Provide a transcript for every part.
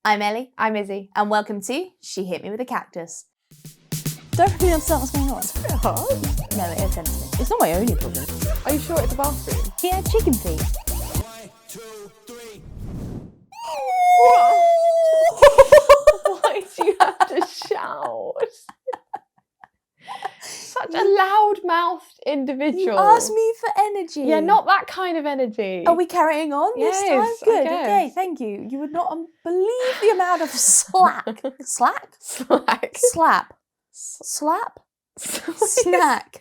I'm Ellie. I'm Izzie. And welcome to She Hit Me With a Cactus. Don't really understand what's going on. It's very hard. No, it is sensitive. It's not my only problem. Are you sure it's a bathroom? He had chicken feet. 1, 2, 3. Why do you have to shout? Such a loud-mouthed individual. You asked me for energy. Yeah, not that kind of energy. Are we carrying on this time? Yes, I Good, guess. okay, thank you. You would not believe the amount of slack. Slack? Slack. Slap. Slap? Snack.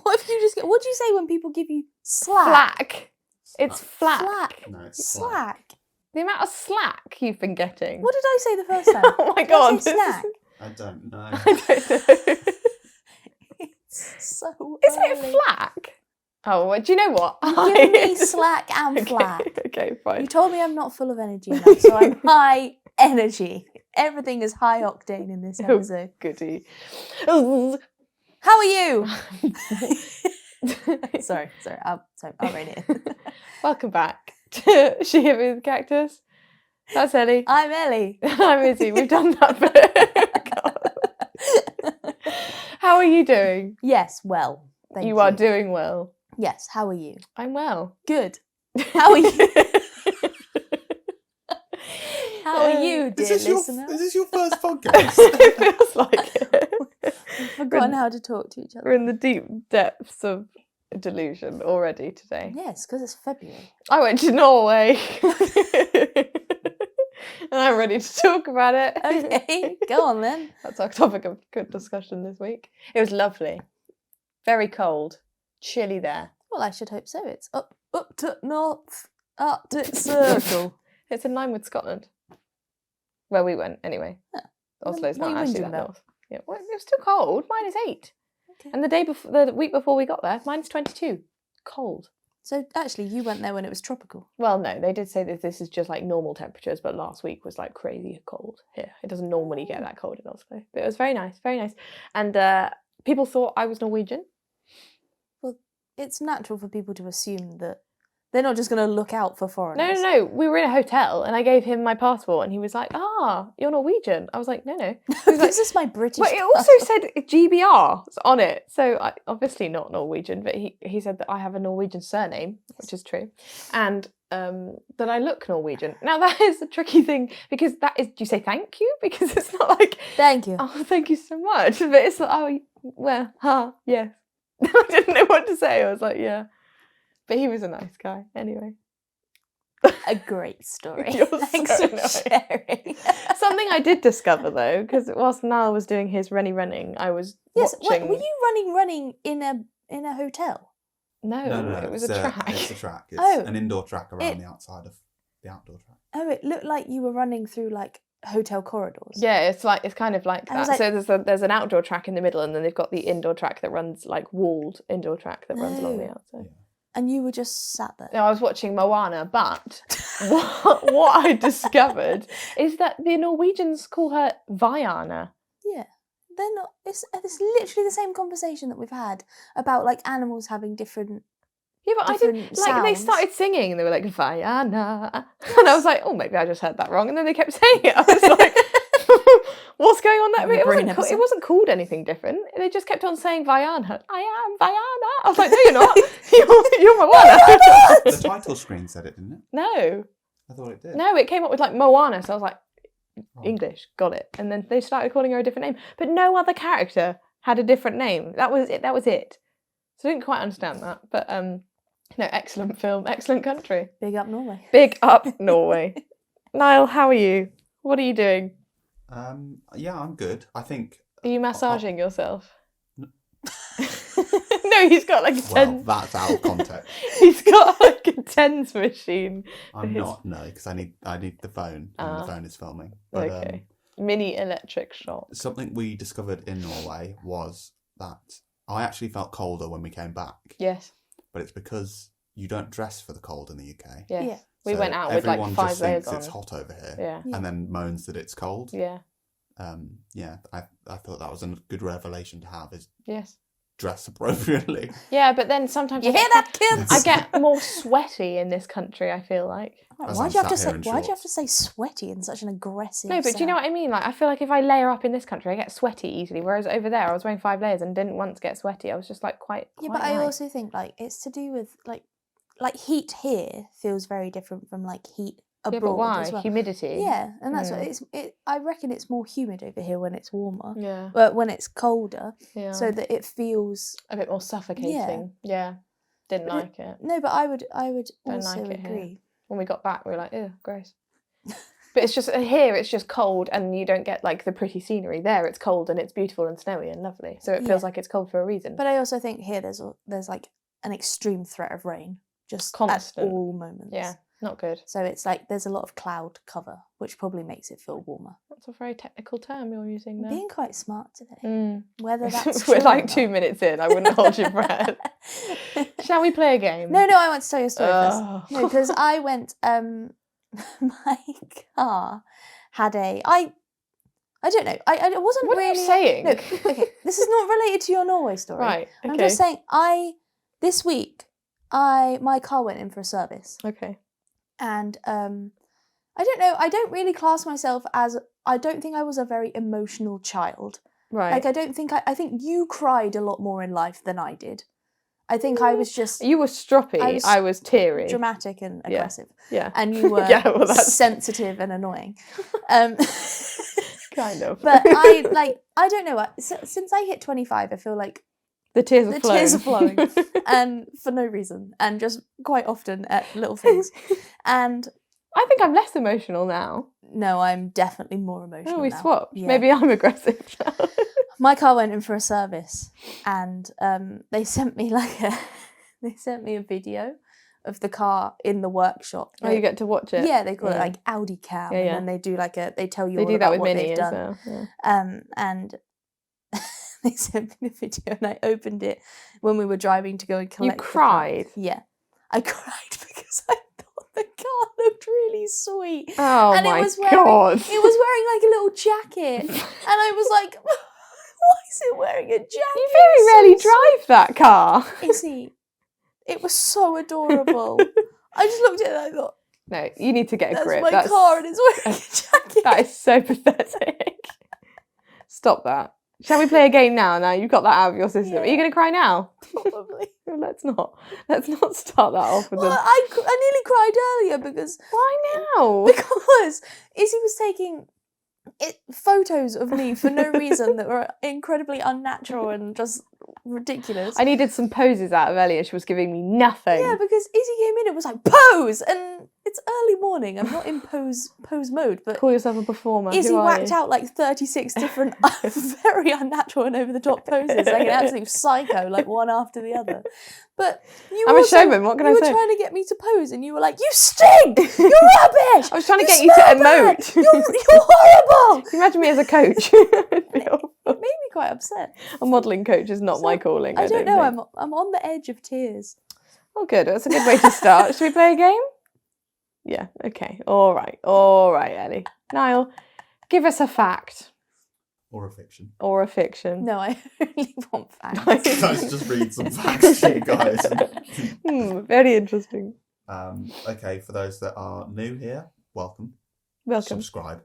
What if you just get, what do you say when people give you slack? Flack. It's flack. Slack. No, it's Slack. The amount of slack you've been getting. What did I say the first time? Oh my Did I god. say snack? I don't know. I don't know. It's so Isn't early. it flack? Oh, well, do you know what? You give me slack and flack. Okay, fine. You told me I'm not full of energy enough, so I'm high energy. Everything is high octane in this episode. Goody. How are you? sorry, I'll rein it in. Welcome back to She Hit Me With a Cactus. That's Ellie. I'm Ellie. I'm Izzie. We've done that bit. God. How are you doing? Yes, well. Thank you. You are doing well. Yes, how are you? I'm well. Good. How are you? How are you, dear listener? Is this your first podcast? It feels like it. We've forgotten how to talk to each other. We're in the deep depths of delusion already today. Yes, because it's February. I went to Norway. And I'm ready to talk about it. Okay, go on then. That's our topic of good discussion this week. It was lovely. Very cold. Chilly there. Well, I should hope so. It's up to north, Arctic Circle. It's in line with Scotland. Where we went, ananyway. Yeah. Oslo's What are not you actually whinging that about? north. Yeah, well, it was still cold. -8. Okay. And the week before we got there, -22. Cold. So actually, you went there when it was tropical. Well, no, they did say that this is just like normal temperatures, but last week was like crazy cold here. It doesn't normally get that cold in Oslo. But it was very nice, very nice. And people thought I was Norwegian. Well, it's natural for people to assume that they're not just going to look out for foreigners. No. We were in a hotel and I gave him my passport and he was like, you're Norwegian. I was like, no. He was like, This is my British well, it also said GBR on it. So I obviously not Norwegian, but he said that I have a Norwegian surname, which is true. And that I look Norwegian. Now that is a tricky thing because that is, do you say thank you? Because it's not like, Thank you. oh, thank you so much. But it's like, yes. I didn't know what to say. I was like, yeah. But he was a nice guy, anyway. A great story. You're Thanks so for annoying. sharing. Something I did discover, though, because whilst Niall was doing his running, I was Yes, watching... were you running in a hotel? No, it was a track. It's a track. It's Oh. an indoor track around the outside of the outdoor track. Oh, it looked like you were running through like hotel corridors. Yeah, it's kind of like I was that. like- So there's an outdoor track in the middle, and then they've got the indoor track that runs, like walled indoor track that runs along the Oh. outside. And you were just sat there. No, I was watching Moana, but what I discovered is that the Norwegians call her Vaiana. Yeah. They're not. It's literally the same conversation that we've had about like animals having different. Yeah, but I didn't, Different like, they sounds. started singing and they were like, Vaiana. And I was like, oh, maybe I just heard that wrong. And then they kept saying it. I was like, what's going on there? But it wasn't called anything different. They just kept on saying Vaiana. I am Vaiana. I was like, no, you're not. You're Moana. The title screen said it, didn't it? No. I thought it did. No, it came up with like Moana. So I was like, Oh. English, got it. And then they started calling her a different name. But no other character had a different name. That was it. So I didn't quite understand that. But no, excellent film, excellent country. Big up Norway. Big up Norway. Niall, how are you? What are you doing? Yeah, I'm good. I think. Are you massaging yourself? No, he's got like a Well, tens. that's out of context. He's got like a tens machine. I'm not, no, because I need the phone, and the phone is filming. But, Okay. Mini electric shock. something we discovered in Norway was that I actually felt colder when we came back, Yes. but it's because you don't dress for the cold in the UK. Yes. Yeah. We So went out with like everyone 5 just layers thinks on. it's hot over here, Yeah. and then moans that it's cold. Yeah. Yeah, I thought that was a good revelation to have. Is Yes. dress appropriately. Yeah, but then sometimes You hear that, kids? I get more sweaty in this country, I feel like. As Why'd I'm you have to sat say? here in Why'd you have to shorts. say sweaty in such an aggressive? No, but do you know what I mean? Like, I feel like if I layer up in this country, I get sweaty easily. Whereas over there, I was wearing 5 layers and didn't once get sweaty. I was just like quite. Yeah, quite but I nice. also think like it's to do with like heat here feels very different from like heat abroad Yeah, but why? as well. Humidity. Yeah, and that's what I reckon it's more humid over here when it's warmer. Yeah. But when it's colder, Yeah. so that it feels A bit more suffocating. Yeah. Didn't But like it. no. But I would Don't also like it here. agree. When we got back, we were like, ew, gross. But it's just here, it's just cold, and you don't get like the pretty scenery. There, it's cold and it's beautiful and snowy and lovely. So it feels like it's cold for a reason. But I also think here there's like an extreme threat of rain just Constant. at all moments. Yeah, not good. So it's like there's a lot of cloud cover, which probably makes it feel warmer. That's a very technical term you're using there. Being quite smart today. Mm. Whether that's We're true like or 2 not. minutes in. I wouldn't hold your breath. Shall we play a game? No, I want to tell you a story first. Oh. No, because I went. My car had I don't know. I wasn't What really. are you saying? No, okay. This is not related to your Norway story. Right. Okay. I'm just saying. This week, my car went in for a service, Okay. and I don't know. I don't really class myself as. I don't think I was a very emotional child. Right. Like I don't think I think you cried a lot more in life than I did. I think I was just You were stroppy. I was teary. dramatic and aggressive. Yeah. And you were Yeah, well, that's- sensitive and annoying. Kind of. But I don't know. Since I hit 25, I feel like the tears are the flowing. tears are flowing, and for no reason, and just quite often at little things. And I think I'm less emotional now. no, I'm definitely more emotional. Oh, we now. swapped. Yeah. Maybe I'm aggressive now. My car went in for a service, and they sent me a video of the car in the workshop. Oh, you get to watch it. Yeah, they call it like Audi cam, Yeah, yeah. and then they do they tell you They all do about that with what Minnie they've as done. well. Yeah. And they sent me the video, and I opened it when we were driving to go and collect. You the car. cried? Yeah, I cried because I thought the car looked really sweet. Oh and my it was God. It was wearing like a little jacket, and I was like, "Why is it wearing a jacket?" You very rarely drive that car. Izzy, it was so adorable. I just looked at it and I thought, No, you need to get a "That's grip. my car, and it's wearing a jacket." That is so pathetic. Stop that. Shall we play a game now? Now you've got that out of your system. Are you going to cry now? Probably. Let's not. Let's not start that off with Well, them. I nearly cried earlier because Why now? Izzy was taking photos of me for no reason that were incredibly unnatural and just ridiculous. I needed some poses out of Ellie and she was giving me nothing. Yeah, because Izzy came in and was like, "Pose!" And it's early morning. I'm not in pose mode, but Call yourself a performer. Izzy Who are whacked you? out like 36 different very unnatural and over-the-top poses, like an absolute psycho, like one after the other. But I'm a showman, what can I You say? were trying to get me to pose and you were like, "You stink! You're rubbish! I was trying to get you to smell bad! emote. You're horrible!" Can you imagine me as a coach? It'd be awful. It made me quite upset. A modelling coach is not my calling. I don't know, think. I'm on the edge of tears. Oh, good. That's a good way to start. Should we play a game? Yeah. Okay. All right, Ellie. Niall, give us a fact Or a fiction. or a fiction. No, I only want facts. Let's just read some facts to you guys. Very interesting. Okay, for those that are new here, welcome. Welcome. Subscribe.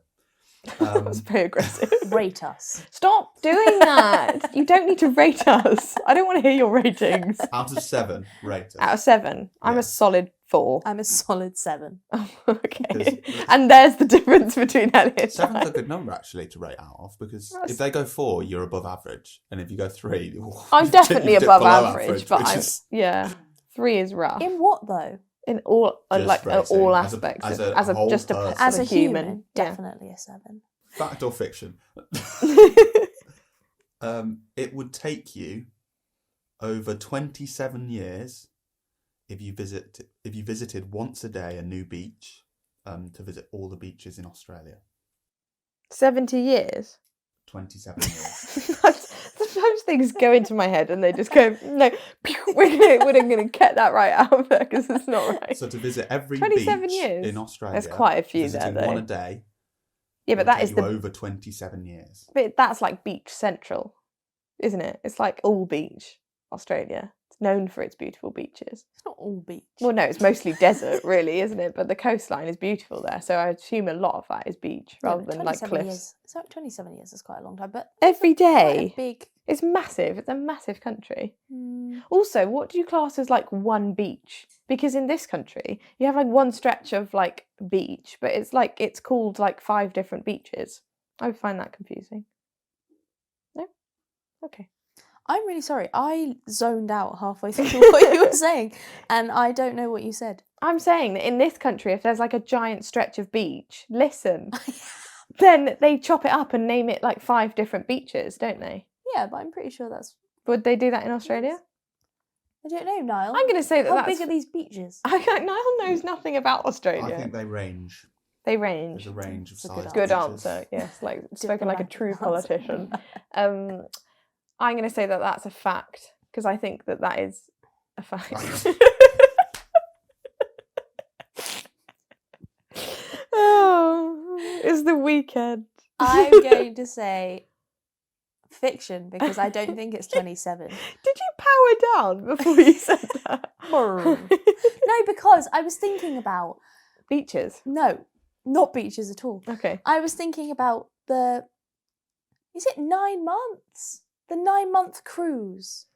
That's very aggressive. Rate us. Stop doing that. You don't need to rate us. I don't want to hear your ratings. Out of 7, rate us. Out of 7, I'm Yeah. a solid 4. I'm a solid 7. Okay. And there's the difference between Ellie and 7's I. a good number actually to rate out of because That's- if they go 4, you're above average, and if you go 3, I'm you definitely dip above below average, but which I'm is yeah. 3 is rough In what though? in all Just racing. all As a- aspects. as a whole just person. As a human, human, yeah. definitely a 7. fact or fiction. It would take you over 27 years if you visited once a day a new beach to visit all the beaches in Australia. 70 years. 27 years. Sometimes things go into my head and they just go, no, we're going to get that right out of there because it's not right. So to visit every 27 beach years? in Australia, There's quite a few visiting there, though. one a day. Yeah, but would that take is you the over 27 years. bit. That's like beach central. isn't it? It's like all beach, Australia. It's known for its beautiful beaches. It's not all beach. Well, no, it's mostly desert, really, isn't it? But the coastline is beautiful there, so I assume a lot of that is beach rather than like cliffs. Years. So 27 years is quite a long time, but every day, big. It's massive. It's a massive country. Also, what do you class as like one beach? Because in this country, you have like one stretch of like beach, but it's called like 5 different beaches. I find that confusing. No? Okay. I'm really sorry. I zoned out halfway through what you were saying, and I don't know what you said. I'm saying that in this country, if there's like a giant stretch of beach, listen, then they chop it up and name it like 5 different beaches, don't they? Yeah, but I'm pretty sure that's... Would they do that in Australia? I don't know, Niall. I'm going to say that How big are these beaches? Niall knows nothing about Australia. I think they range. They range. There's a range of sizes. Good answer, yes. Like spoken like a true politician. I'm going to say that that's a fact, because I think that is a fact. Oh, it's the weekend. I'm going to say fiction, because I don't think it's 27. Did you power down before you said that? No, because I was thinking about... Beaches? No, not beaches at all. Okay. I was thinking about is it 9 months? The 9-month cruise.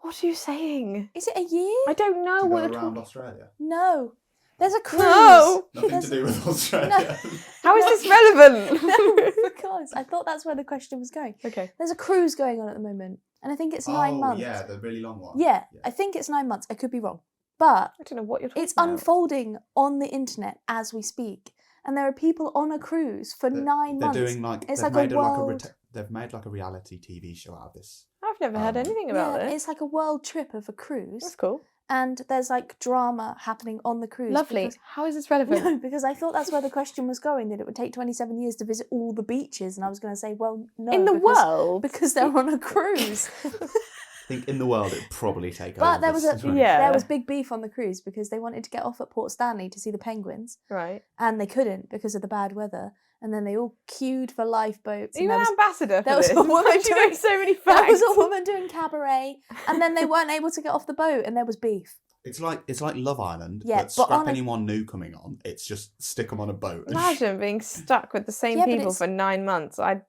What are you saying? Is it a year? I don't know To what go you're around talking. Australia. No. There's a cruise. No. Nothing to do with Australia. No. How is this relevant? No, because I thought that's where the question was going. Okay. There's a cruise going on at the moment, and I think it's 9 months. Yeah, the really long one. Yeah, I think it's 9 months. I could be wrong. But I don't know what you're talking it's about. unfolding on the internet as we speak. And there are people on a cruise for 9 months. They're doing like... It's they've like made a world... they've made like a reality TV show out of this. I've never heard anything about yeah, this. it's like a world trip of a cruise. That's cool. And there's like drama happening on the cruise. Lovely. Because, How is this relevant? no, because I thought that's where the question was going, that it would take 27 years to visit all the beaches. And I was going to say, well, no. In the world? Because they're on a cruise. I think in the world it'd probably take But over. there was Yeah. there was big beef on the cruise because they wanted to get off at Port Stanley to see the penguins. Right. And they couldn't because of the bad weather. And then they all queued for lifeboats. Are you an ambassador for there was this? a woman Why do you know doing- so many There facts? was a woman doing cabaret, and then they weren't able to get off the boat, and there was beef. It's like Love Island, Yeah, but but scrap on a- anyone new coming on. It's just stick them on a boat. Imagine being stuck with the same Yeah, but people it's- for 9 months. I'd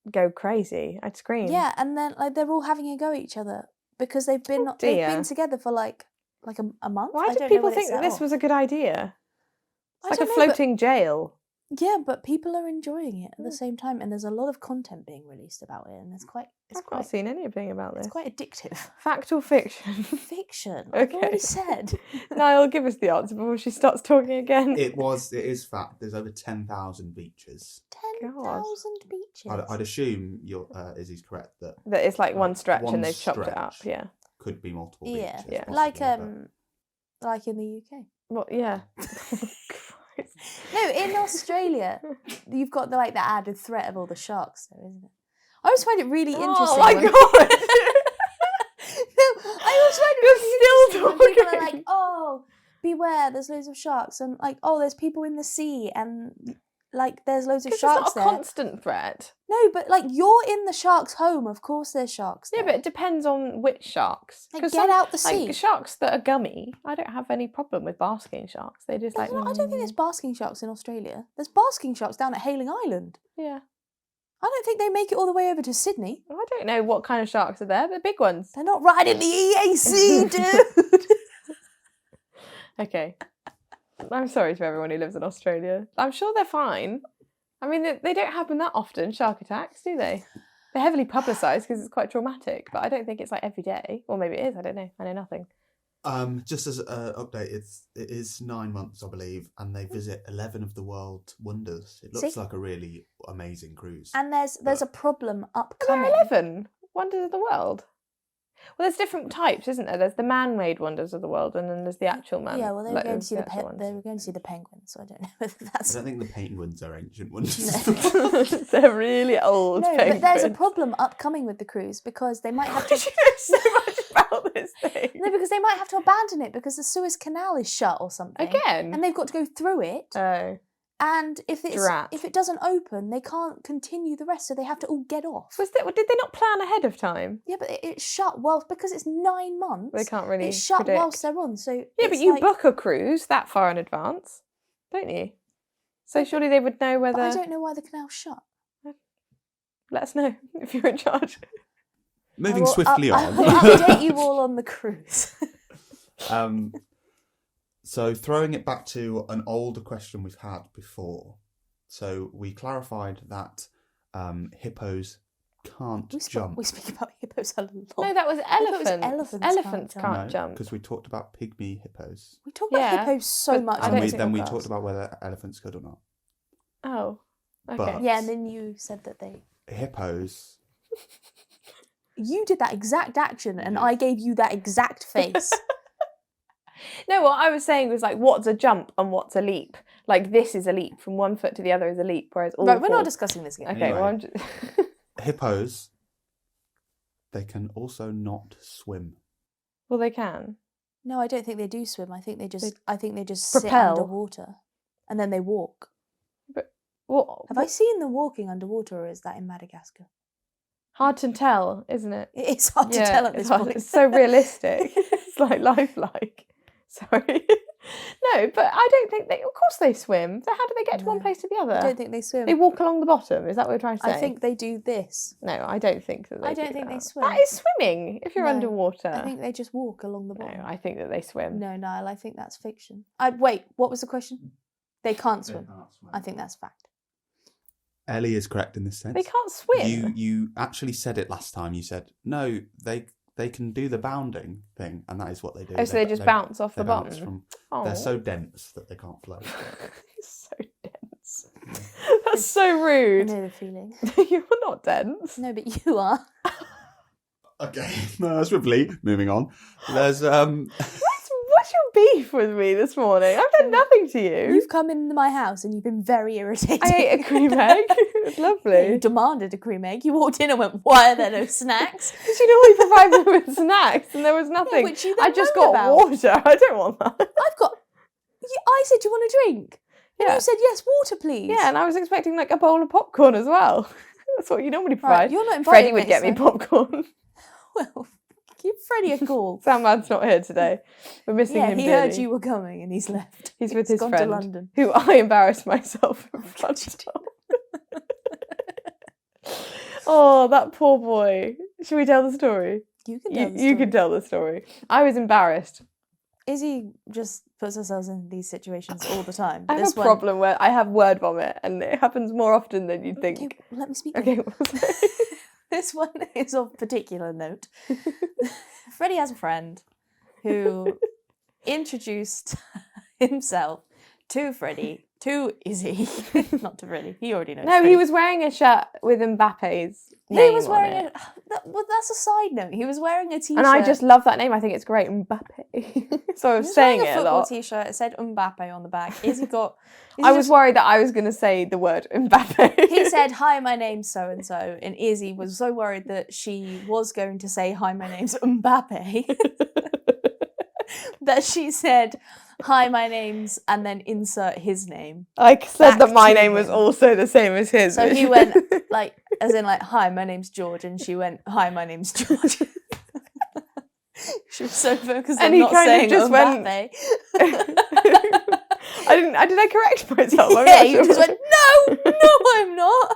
go crazy. I'd scream. Yeah, and then like they're all having a go at each other because they've been dear. together for like a month. Why I did don't know people when think it that set this off. was a good idea? I It's like a don't know, but- floating jail. Yeah, but people are enjoying it at the same time, and there's a lot of content being released about it, and it's I've not seen anything about this. it's quite addictive. Fact or fiction? Fiction. I've Okay. already said. Niall, give us the answer before she starts talking again. It is fact. There's over 10,000 beaches. 10,000 beaches. I'd assume Izzie's correct that That it's like one stretch one and they've chopped it up. stretch. Yeah. could be multiple Yeah, beaches. Yeah. like possibly, like in the UK. Well, yeah. No, in Australia, you've got the added threat of all the sharks, though, isn't it? I always find it really interesting. Oh my when- god! No, I always find it You're really still interesting when people are talking. like, "Oh, beware! There's loads of sharks," and like, "Oh, there's people in the sea," and like, there's loads of Because sharks it's not a there. constant threat. No, but like, you're in the shark's home. Of course, there's sharks Yeah, there. but it depends on which sharks. Like, 'Cause get out the sea. Like sharks that are gummy, I don't have any problem with basking sharks. They just like. I don't think there's basking sharks in Australia. There's basking sharks down at Hayling Island. Yeah. I don't think they make it all the way over to Sydney. I don't know what kind of sharks are there. They're big ones. They're not riding the EAC, dude. Okay. I'm sorry to everyone who lives in Australia. I'm sure they're fine. I mean, they don't happen that often, shark attacks, do they? They're heavily publicised because it's quite traumatic, but I don't think it's like every day. Or maybe it is, I don't know. I know nothing. Just as an update, it is 9 months, I believe, and they visit 11 of the world wonders. It looks See? like a really amazing cruise. And there's a problem There upcoming. are 11 wonders of the world. Well, there's different types, isn't there? There's the man-made wonders of the world, and then there's the actual man. Yeah, well, they were like, going to see the actual ones. they were going to see the penguins, so I don't know whether I that's. don't think the penguins are ancient ones. They're really old No, penguins. but there's a problem upcoming with the cruise because they might have Did to. you know so much about this thing? No, because they might have to abandon it because the Suez Canal is shut or something. Again? And they've got to go through it. Oh. And if Drat. it doesn't open, they can't continue the rest, so they have to all get off. Did they not plan ahead of time? Yeah, but it's shut because it's 9 months. They can't really It's shut predict. whilst they're on. So Yeah, but it's you like, book a cruise that far in advance, don't you? So surely they would know whether. But I don't know why the canal's shut. Let us know if you're in charge. Moving swiftly on. I will update you all on the cruise. So throwing it back to an older question we've had before. So we clarified that hippos can't jump. We speak about hippos a lot. No, that was elephants. Elephants Can't jump. Because we talked about pygmy hippos. We talk about hippos so but much. I And don't then we podcast. talked about whether elephants could or not. Oh, okay. But- Yeah, and then you said that Hippos. you did that exact action, and I gave you that exact face. No, what I was saying was like, what's a jump and what's a leap? Like, this is a leap from one foot to the other is a leap, whereas all Right, we're not four- discussing this again. Okay, Anyway. well, I'm just... Hippos, they can also not swim. well, they can. No, I don't think they do swim. I think they just sit propel. underwater, and then they walk. But what? Have I seen them walking underwater, or is that in Madagascar? Hard to tell, isn't it? It's hard to tell at it's this hard. point. It's so realistic. It's like lifelike. Sorry. No, but I don't think they... Of course they swim. So how do they get to one No. place to the other? I don't think they swim. They walk along the bottom. Is that what we're trying to say? I think they do this. No, I don't think that they I don't do think that. they swim. That is swimming if you're No, underwater. I think they just walk along the No, bottom. I think that they swim. No, Niall, I think that's fiction. Wait, what was the question? They can't swim. I think that's fact. Ellie is correct in this sense. They can't swim. You actually said it last time. You said, no, they can do the bounding thing, and that is what they do. Oh, so they just bounce off the bottom? They're so dense that they can't float. So dense. That's so I rude. know the feeling. You're not dense. No, but you are. Okay, no, swiftly, moving on. There's What's your beef with me this morning? I've done nothing to you. You've come into my house and you've been very irritating. I ate a cream egg. It's You lovely. demanded a cream egg. You walked in and went, "Why are there no snacks?" Because you normally provide them with snacks, and there was nothing. which you then I just moaned got about. water. I don't want that. I've got. I said, "Do you want a drink?" And Yeah. you said, "Yes, water, please." Yeah, and I was expecting like a bowl of popcorn as well. That's what you normally provide. Right, you're not invited. Freddie would get next me time. popcorn. Well, give Freddie a call. Sandman's not here today. We're missing Yeah, him. he dearly. heard you were coming and he's left. He's with his gone friend, to London. who I embarrassed myself in front of. Oh, that poor boy. Should we tell the story? You can tell the You can story. tell the story. I was embarrassed. Izzy just puts herself in these situations all the time. I have This a one- problem where I have word vomit, and it happens more often than you'd think. Okay, let me speak. Okay, This one is of particular note. Freddie has a friend who introduced himself to Freddie, to Izzy, not to Freddie. He already knows. no, Freddie. he was wearing a shirt with Mbappe's He name was on wearing it. well, that's a side note. He was wearing a t-shirt. And I just love that name. I think it's great, Mbappe. So I He was was saying wearing a it a football lot. t-shirt. It said Mbappe on the back. Izzy I was just- worried that I was going to say the word Mbappe. He said, "Hi, my name's so and so," and Izzy was so worried that she was going to say, "Hi, my name's Mbappe," that she said, "Hi, my name's," and then insert his name. I said back that my to name was him. also the same as his. So he went like, as in like, "Hi, my name's George," and she went, "Hi, my name's George." She was so focused And on he not kind of saying just went- Mbappe. Did I correct myself? I'm Yeah, not you sure. just went, no, I'm not.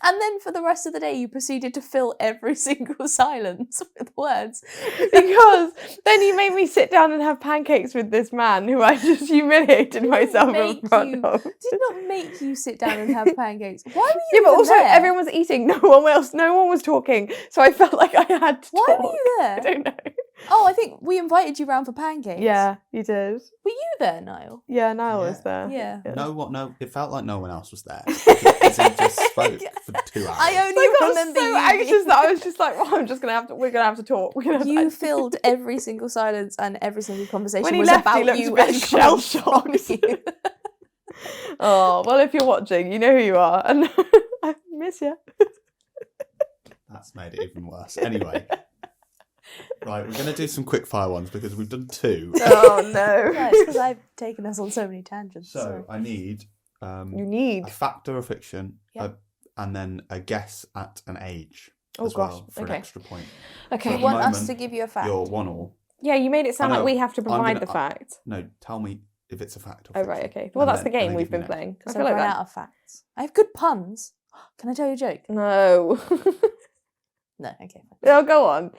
And then for the rest of the day, you proceeded to fill every single silence with words. Because then you made me sit down and have pancakes with this man who I just humiliated myself in Make front you- of. Did not make you sit down and have pancakes. Why were you Yeah, but even also there? everyone was eating. No one was talking. So I felt like I had to Why talk. were you there? I don't know. Oh, I think we invited you round for pancakes. Yeah, you did. Were you there, Niall? Yeah, Niall was there. Yeah. no. It felt like no one else was there. Because he just spoke for 2 hours. I only I got remember so you. anxious that I was just like, well, we're gonna have to talk. We're gonna You filled every single silence and every single conversation When he was left, he about looked you a bit and shell-shocked. you. Oh, well, if you're watching, you know who you are. And I miss you. That's made it even worse. Anyway. Right, we're going to do some quick fire ones because we've done 2. Oh, no. Yeah, it's because I've taken us on so many tangents. So I need You need a fact or a fiction, Yep. and then a guess at an age. Oh, as gosh. well, for Okay. an extra point. Okay. So You at the want us moment, to give you a fact? You're 1-1. Yeah, you made it sound I like know. we have to I'm provide gonna- the fact. No, tell me if it's a fact or Oh, fiction. right, okay. Well, And that's the then- and game then we've give me been an playing. I Because feel I've like run that. out of facts. I have good puns. Can I tell you a joke? No. No, okay. Fine. Oh, go on.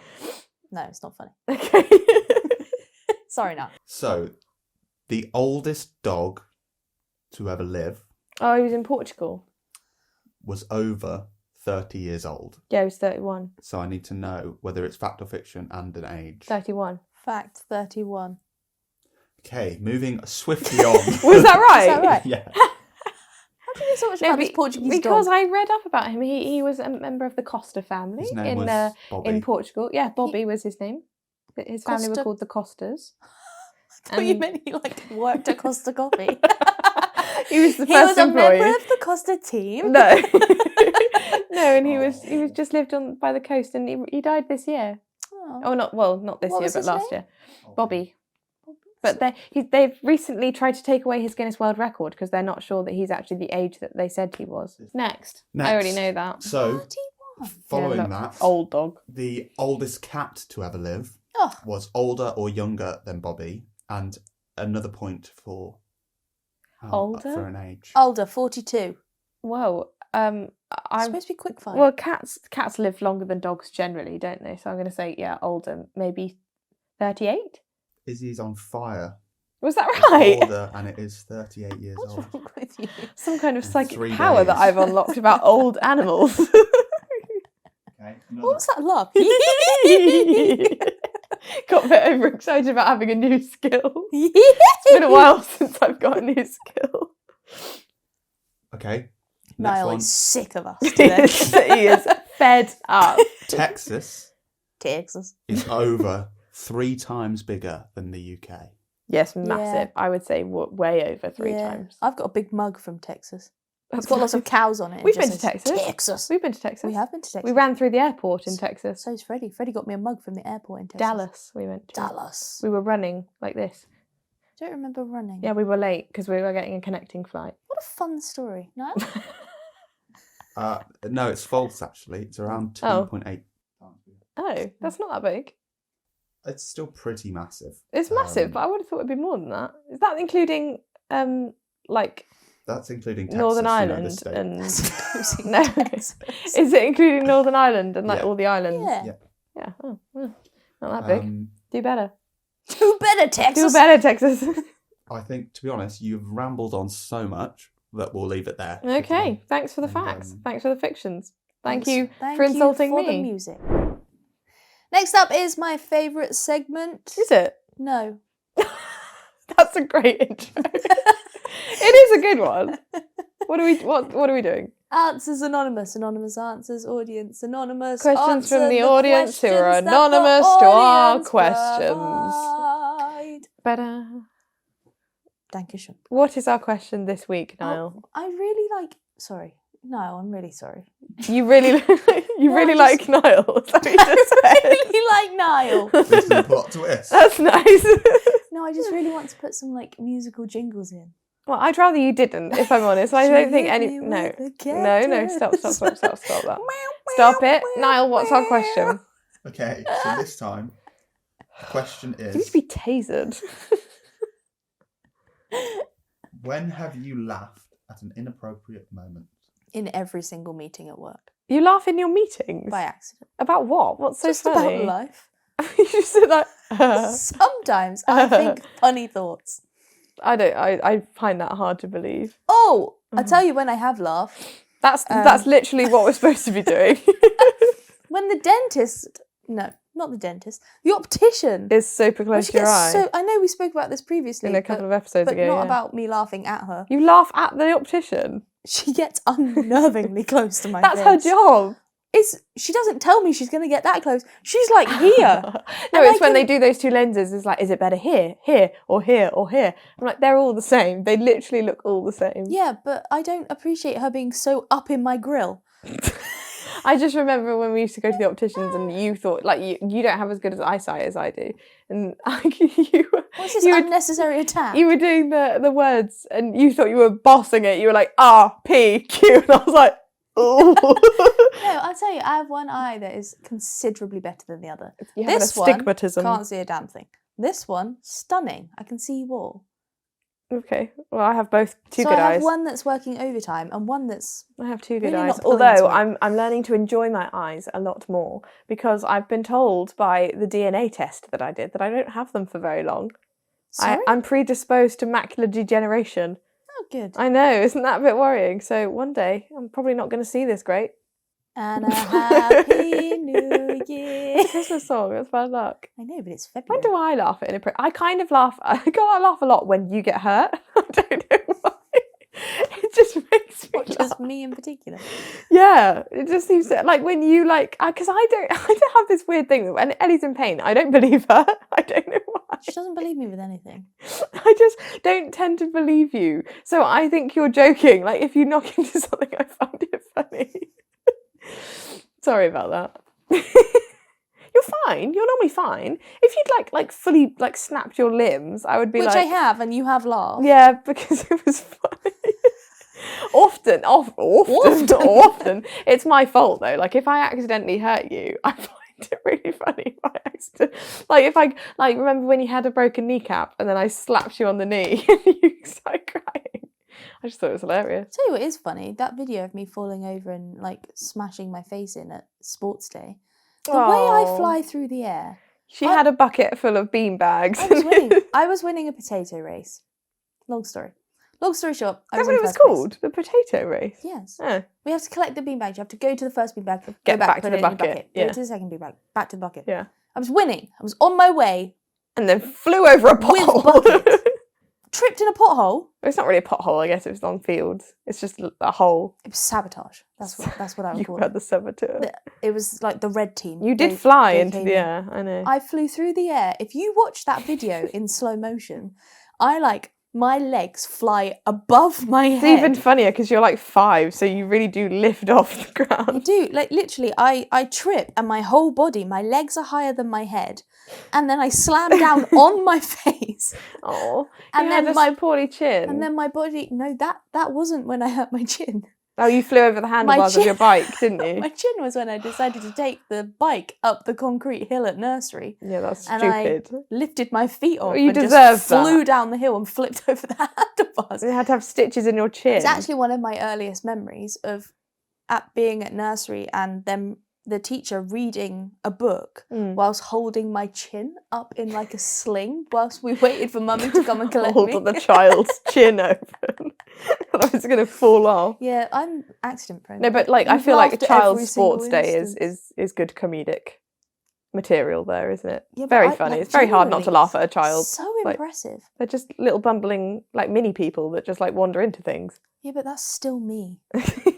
No, it's not funny. Okay. Sorry, no. So, the oldest dog to ever live Oh, he was in Portugal. was over 30 years old. Yeah, he was 31. So I need to know whether it's fact or fiction and an age. 31. Fact 31. Okay, moving swiftly on. Was that right? Is that right? Yeah. How do you know so much about this Portuguese because dog? I read up about him. He was a member of the Costa family His name was Bobby. in Portugal. Yeah, Bobby was his name. His family were Costa- called the Costas. I thought you meant he worked at Costa Coffee. He was the He first was a employee. member of the Costa team. No, no, and he was just lived on by the coast, and he died this year. Oh. Not this What year, was but his last name? year. Bobby. But they've recently tried to take away his Guinness World Record because they're not sure that he's actually the age that they said he was. Next. I already know that. So, 31. following Yeah, that, old dog. the oldest cat to ever live Oh. was older or younger than Bobby, and another point for Older? for an age. Older, 42. Whoa. It's I'm supposed to be quick fire. well. Cats live longer than dogs generally, don't they? So I'm going to say older, maybe 38. Izzy's on fire. Was that It's right? older, and it is 38 years What's old. wrong with you? Some kind of In psychic 3 power that days. I've unlocked about old animals. Okay, What was that laugh? Got a bit overexcited about having a new skill. It's been a while since I've got a new skill. Okay. Next Niall one. is sick of us today. He is fed up. Texas Texas. is over 3 times bigger than the UK. Yes, massive. I would say way over 3 times. I've got a big mug from Texas. That's It's got lots of cows on it. It We've just been to says, Texas. Texas. We've been to Texas. We have been to Texas. We ran through the airport in Texas. So's Freddie. Freddie got me a mug from the airport in Texas. Dallas, we went to. Dallas. We were running like this. I don't remember running. Yeah, we were late because we were getting a connecting flight. What a fun story. No? No, it's false actually. It's around 2.8 times bigger. Oh, that's not that big. It's still pretty massive. It's massive, but I would have thought it'd be more than that. Is that including like That's including Texas, Northern you know, the Ireland state. and Exclusive no? Texas. Is it including Northern Ireland and like Yeah. all the islands? Yeah. Yeah. Yeah. Oh, well, not that big. Do better. Do better, Texas. Do better, Texas. I think, to be honest, you've rambled on so much that we'll leave it there. Okay. Thanks for the And, facts. Thanks for the fictions. Thank Thanks. you Thank for insulting you for me. the music. Next up is my favourite segment. Is it? No. That's a great intro. It is a good one. What are we doing? Answers Anonymous. Anonymous answers. Audience Anonymous. Questions from answer the audience who are questions that the anonymous to our audience questions. provide. Better. Dankeschön. What is our question this week, Niall? Oh, I really like. Sorry. No, I'm really sorry. You really, No, I like Niall. Is that what you just I said? really like Niall. This is a plot twist. That's nice. No, I just really want to put some like musical jingles in. Well, I'd rather you didn't, if I'm honest. I don't think any. She hit me No, with a no, cactus. stop that. Stop it, Niall. What's our question? Okay, so this time, the question You need to is: be tasered. when have you laughed at an inappropriate moment? In every single meeting at work. You laugh in your meetings By accident. about what? What's so Just funny? about life. You just said that. Sometimes I think funny thoughts. I find that hard to believe. Oh, I'll tell you when I have laughed. That's literally what we're supposed to be doing. When the dentist... No, not the dentist. The optician. Is super When close she to your gets eye. I know we spoke about this previously. In a couple of episodes but ago, not yeah. about me laughing at her. You laugh at the optician. She gets unnervingly close to my That's face. her job. She doesn't tell me she's going to get that close. She's like here. No, And it's I when they can- do those two lenses. It's like, is it better here, or here, or here? I'm like, they're all the same. They literally look all the same. Yeah, but I don't appreciate her being so up in my grill. I just remember when we used to go to the opticians and you thought, like, you don't have as good as eyesight as I do. And What's this unnecessary attack? You were doing the words and you thought you were bossing it. You were like, R, P, Q. And I was like, oh. No, I'll tell you, I have one eye that is considerably better than the other. You have This astigmatism. one, can't see a damn thing. This one, stunning. I can see you all. Okay, well, I have both two so good I have eyes. one that's working overtime and one that's... I have two good really eyes. not pulling Although its weight. I'm learning to enjoy my eyes a lot more because I've been told by the DNA test that I did that I don't have them for very long. Sorry? I'm predisposed to macular degeneration. Oh, good. I know, isn't that a bit worrying? So one day I'm probably not going to see this great. And a happy new year. It's a Christmas song. It's bad luck. I know, but it's When February. do I laugh at inappropriate? I kind of laugh. I laugh a lot when you get hurt. I don't know why. It just makes me What, laugh. just me in particular? Yeah, it just seems to, like when you like, because I don't have this weird thing that when Ellie's in pain, I don't believe her. I don't know why. She doesn't believe me with anything. I just don't tend to believe you. So I think you're joking. Like if you knock into something, I find it funny. Sorry about that. You're fine. You're normally fine. If you'd like fully like snapped your limbs, I would be Which like, I have, and you have laughed. yeah, because it was funny. Often. It's my fault though. Like if I accidentally hurt you, I find it really funny by accident. Like if I remember when you had a broken kneecap and then I slapped you on the knee and you started crying. I just thought it was hilarious. Tell you what is funny, that video of me falling over and like smashing my face in at sports day. The way I fly through the air. She had a bucket full of bean bags. I was winning a potato race. Long story. Long story short, I That's was what in it was first place. called? The potato race? Yes. Oh. We have to collect the beanbags. You have to go to the first beanbag, go Get back to put the it in your bucket, Go yeah. to the second beanbag, back to the bucket. Yeah. I was winning. I was on my way. And then flew over a pothole. bucket. Tripped in a pothole. It's not really a pothole, I guess. It was on fields. It's just a hole. It was sabotage. That's what I would You call had it. the saboteur. It was like the red team. You did They- fly they into came the in. air, I know. I flew through the air. If you watch that video in slow motion, my legs fly above my It's head. even funnier because you're like 5, so you really do lift off the I ground. do. Like literally, I trip and my whole body, my legs are higher than my head. And then I slam down on my face. Oh, And you had then a my poorly chin. And then my body, no, that wasn't when I hurt my chin. Oh, you flew over the handlebars of your bike, didn't you? My chin was when I decided to take the bike up the concrete hill at nursery. Yeah, that's And stupid. I lifted my feet off Well, you and deserve just flew that. down the hill and flipped over the handlebars. You had to have stitches in your chin. It's actually one of my earliest memories of being at nursery and then the teacher reading a book whilst holding my chin up in like a sling whilst we waited for mummy to come and collect me. Hold the child's chin open. Otherwise it's going to fall off. Yeah, I'm accident prone. No, but like I You've feel like a laughed at every child's sports single day instance. is good comedic material there, isn't it? Yeah, but Very I- funny. like, It's very hard not to genuinely, laugh at a child. So Like, impressive. they're just little bumbling like mini people that just like wander into things. Yeah, but that's still me.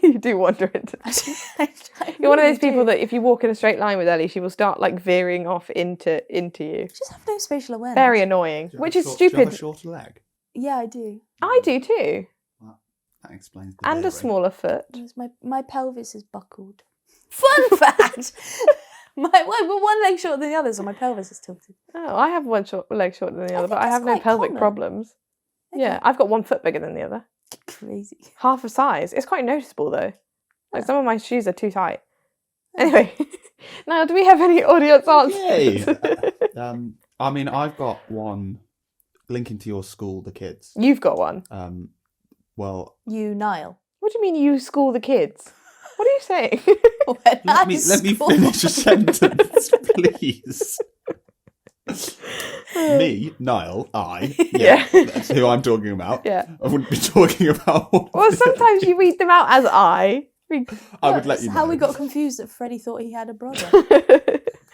You do wander into things. You're one of those people that if you walk in a straight line with Ellie, she will start like veering off into you. just have no spatial awareness. Very annoying, Do you have which a is short- Do you have stupid. a shorter leg? Yeah, I do. I do too, That explains the and a veering. smaller foot. Because my pelvis is buckled. Fun fact! One leg shorter than the other, so my pelvis is tilted. Oh, I have one leg shorter than the other, think but I that's have no quite pelvic common. problems. Yeah, I've got one foot bigger than the other. Crazy. Half a size. It's quite noticeable though. Like some of my shoes are too tight. Anyway, now do we have any audience answers? Yay. I mean, I've got one linking to your school, the kids. You've got one. Well, You, Niall. What do you mean you school the kids? What are you saying? let me finish a sentence, please. Me, Niall, Yeah. that's who I'm talking about. Yeah. I wouldn't be talking about. Well, sometimes you read them out as I. I would let you know. How we got confused that Freddie thought he had a brother.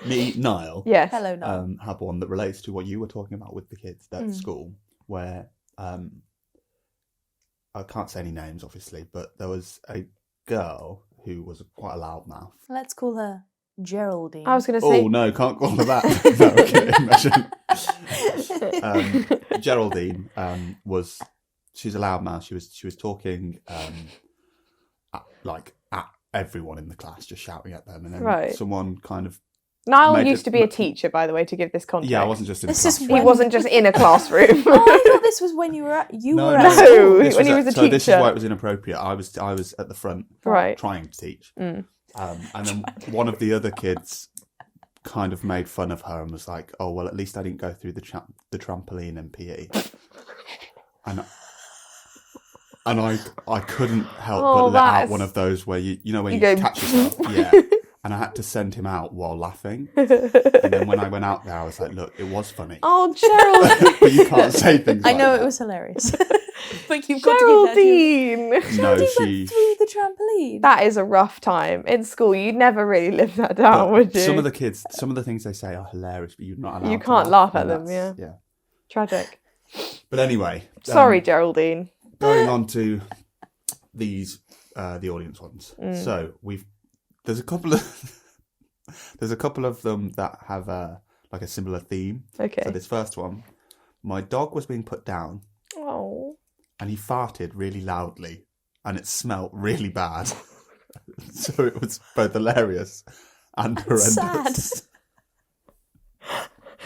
Me, Niall. Yes. Hello, Niall. Have one that relates to what you were talking about with the kids at school, where I can't say any names, obviously, but there was a girl who was quite a loudmouth. Let's call her Geraldine. I was going to say. Oh no, can't call her that. No, imagine. Geraldine she's a loudmouth. She was talking at everyone in the class just shouting at them, and then Right. someone kind of. Niall used to be a teacher, by the way, to give this context. Yeah, I wasn't just in a This is classroom. He wasn't just in a classroom. Oh, I thought this was when you were at No, at school. No. This when he was a so this is teacher. why it was inappropriate. I was at the front, Right. trying to teach, Mm. and then one of the other kids kind of made fun of her and was like, "Oh well, at least I didn't go through the trampoline in PE," and I couldn't help but let out one of those where you know when you go, catch yourself, yeah. And I had to send him out while laughing. And then when I went out there, I was like, "Look, it was funny." Oh, Geraldine. But you can't say things. I like know that. it was hilarious. But you've got to give Geraldine. No, Geraldine she. went through the trampoline. That is a rough time. In school, you'd never really live that down, would you? Some of the kids, some of the things they say are hilarious, but you're not allowed. You to can't laugh at and them, yeah. Yeah. Tragic. But anyway. Sorry, Geraldine. Going on to these, the audience ones. Mm. So there's a couple of them that have like a similar theme. Okay. So this first one, my dog was being put down Oh. and he farted really loudly and it smelt really bad. So it was both hilarious and horrendous. Sad.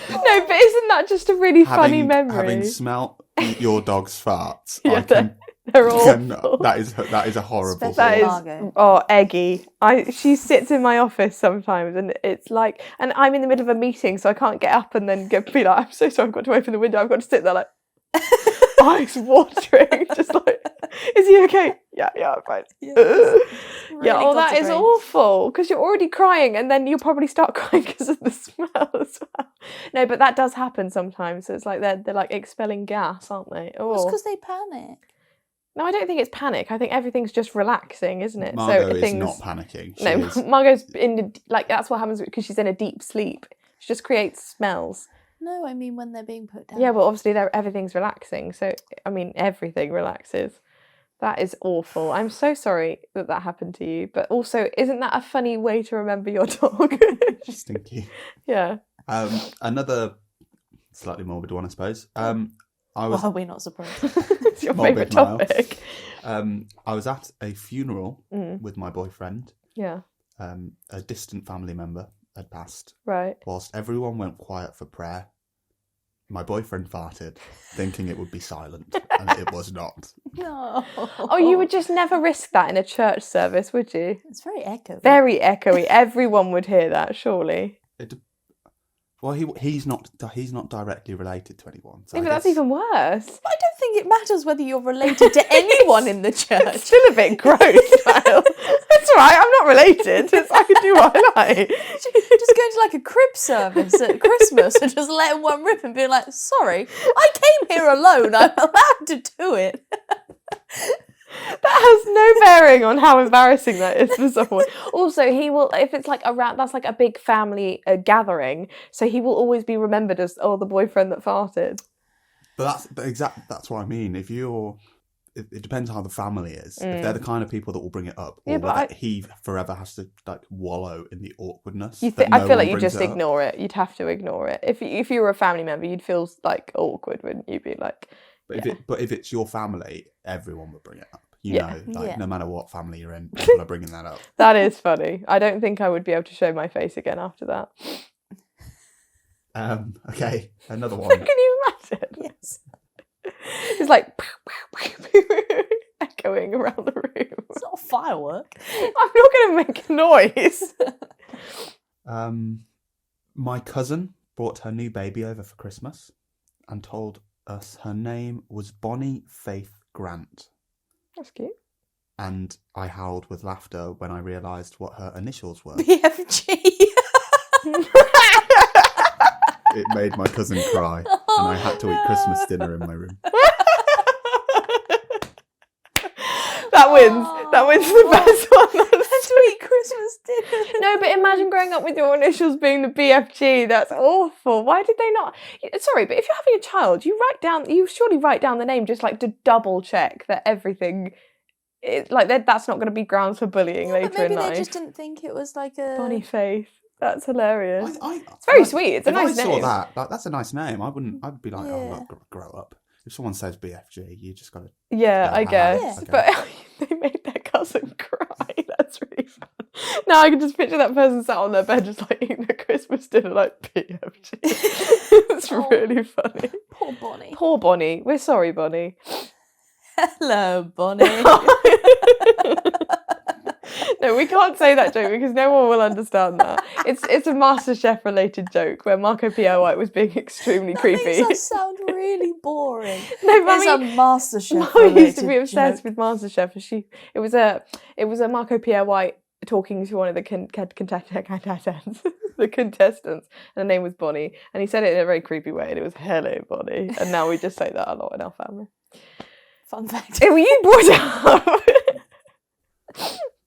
No, but isn't that just a really funny memory? Having smelt your dog's farts, Yeah, I can. They're awful. That is a horrible. Especially That is, Margot. oh, Aggy. She sits in my office sometimes, and it's like, and I'm in the middle of a meeting, so I can't get up and then be like, I'm so sorry, I've got to open the window. I've got to sit there like, eyes watering, just like, is he okay? Yeah, I'm fine. Yeah, Yeah, oh, that is awful, because you're already crying, and then you'll probably start crying because of the smell as well. No, but that does happen sometimes. So it's like they're like expelling gas, aren't they? It's Oh. because they panic. No, I don't think it's panic. I think everything's just relaxing, isn't it? Margot so is things... not panicking. She No, is... Margot's that's what happens because she's in a deep sleep. She just creates smells. No, I mean when they're being put down. Yeah, well, obviously everything's relaxing. So, I mean, everything relaxes. That is awful. I'm so sorry that happened to you. But also, isn't that a funny way to remember your dog? Stinky. Yeah. Another slightly morbid one, I suppose. I was Well, we're not surprised. It's your Morbid favourite Niall. topic. I was at a funeral Mm. with my boyfriend. Yeah, A distant family member had passed. right. Whilst everyone went quiet for prayer, my boyfriend farted, thinking it would be silent, and it was not. No. Oh, you would just never risk that in a church service, would you? It's very echoey. Very echoey. Everyone would hear that, surely. Well, he's not directly related to anyone. So Yeah, I but that's guess- even worse. I don't think it matters whether you're related to anyone in the It's church. still a bit gross, Niall. It's all right, I'm not related. I can do what I like. Just going to like a crib service at Christmas and just letting one rip and being like, sorry, I came here alone. I'm allowed to do it. That has no bearing on how embarrassing that is for someone. Also, he will, if it's like that's like a big family gathering, so he will always be remembered as, the boyfriend that farted. But that's what I mean. If it depends how the family is. If they're the kind of people that will bring it up, or whether he forever has to like wallow in the awkwardness. I feel like you just ignore it. You'd have to ignore it. If you were a family member, you'd feel like awkward, wouldn't you? Be like, But if it's your family, everyone would bring it up. No matter what family you're in, people are bringing that up. that is funny. I don't think I would be able to show my face again after that. Okay, another one. Can you imagine? Yes. It's like echoing around the room. It's not a firework. I'm not going to make a noise. My cousin brought her new baby over for Christmas and told us her name was Bonnie Faith Grant. That's cute. And I howled with laughter when I realised what her initials were. BFG. It made my cousin cry, and I had to eat Christmas dinner in my room. That wins. That wins the best one. To eat Christmas dinner. No, but imagine growing up with your initials being the BFG. That's awful. Why did they not? Sorry, but if you're having a child, you surely write down the name just like to double check that everything. That's not going to be grounds for bullying later But maybe in life. they just didn't think it was like a... Bonnie Faith. That's hilarious. It's very sweet. It's a nice name. name. That's a nice name. I'd be like, Yeah. grow up. If someone says BFG, you just got to... Yeah, I guess. Okay. But they made their cousin cry. That's really Now I can just picture that person sat on their bed just like eating a Christmas dinner like PFG. It's really funny. Poor Bonnie. Poor Bonnie. We're sorry, Bonnie. Hello, Bonnie. No, we can't say that joke because no one will understand that. It's a MasterChef related joke where Marco Pierre White was being extremely creepy. Makes us sound really boring. No, but It's I a mean, MasterChef Mum used to be obsessed joke. with MasterChef. It was a Marco Pierre White talking to one of the contestants, and her name was Bonnie, and he said it in a very creepy way, and it was "Hello, Bonnie," and now we just say that a lot in our family. Fun fact. Oh, you brought it up.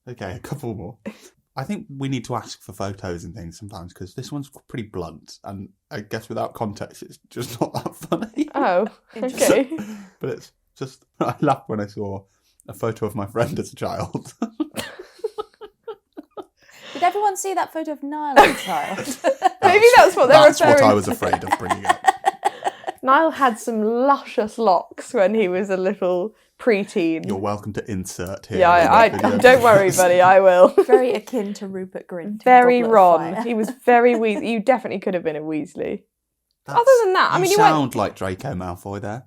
Okay, a couple more. I think we need to ask for photos and things sometimes because this one's pretty blunt, and I guess without context, it's just not that funny. Oh, okay. But it's just I laughed when I saw a photo of my friend as a child. Did everyone see that photo of Niall as a child? Maybe that's what they're That's referring what I was afraid of bringing up. Niall had some luscious locks when he was a little preteen. You're welcome to insert here. Yeah, I don't worry, buddy, I will. Very akin to Rupert Grint. Very Goblet of Ron. Fire. He was very Weasley. You definitely could have been a Weasley. Other than that, I mean, you you sound like Draco Malfoy there.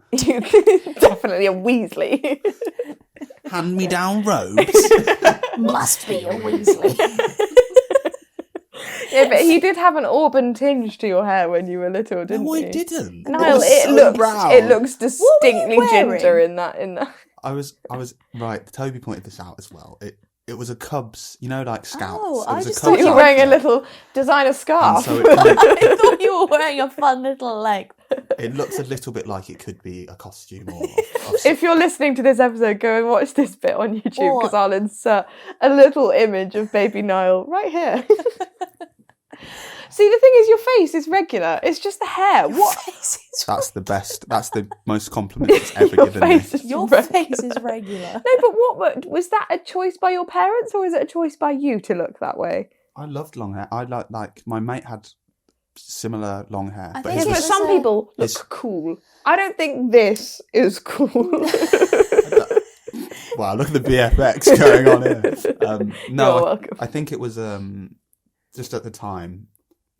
definitely a Weasley. Hand-me-down robes. Must be a Weasley. Yeah, but he did have an auburn tinge to your hair when you were little, didn't No, he? I didn't. Niall, was so brown. it looks distinctly wearing? ginger in that. I was right. Toby pointed this out as well. It was a Cubs, like Scouts. Oh, It I was just a thought Cubs You were were wearing a outfit. little designer scarf. And so I thought you were wearing a fun little leg. it looks a little bit like it could be a costume or. If you're listening to this episode, go and watch this bit on YouTube Or- because I'll insert a little image of baby Niall right here. See, the thing is, your face is regular. It's just the hair. What? That's the best. That's the most compliment it's ever Your given me. face is Your regular. face is regular. No, but what was that a choice by your parents, or is it a choice by you to look that way? I loved long hair. I like my mate had similar long hair, I but think his Yes, but was, it's some a- people look it's- cool. I don't think this is cool. wow, look at the VFX going on here. No, You're welcome. I think it was just at the time.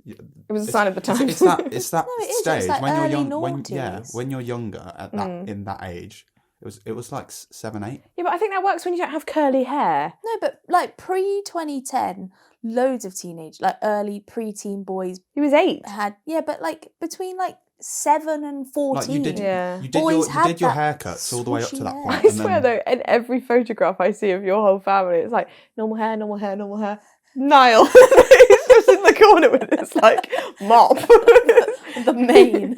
It was a sign of the times. It's that No, it is. It's stage like when you're early young. noughties. When you're younger at that in that age, it was like 7, 8. Yeah, but I think that works when you don't have curly hair. No, but like pre-2010, loads of early pre-teen boys He was 8. had, but like between like 7 and 14. Like you did, Yeah. you did Boys your had your that haircuts all the way up to that swooshy point. hair. I swear though, in every photograph I see of your whole family, it's like normal hair, normal hair, normal hair. Niall, he's just in the corner with his like mop. The mane.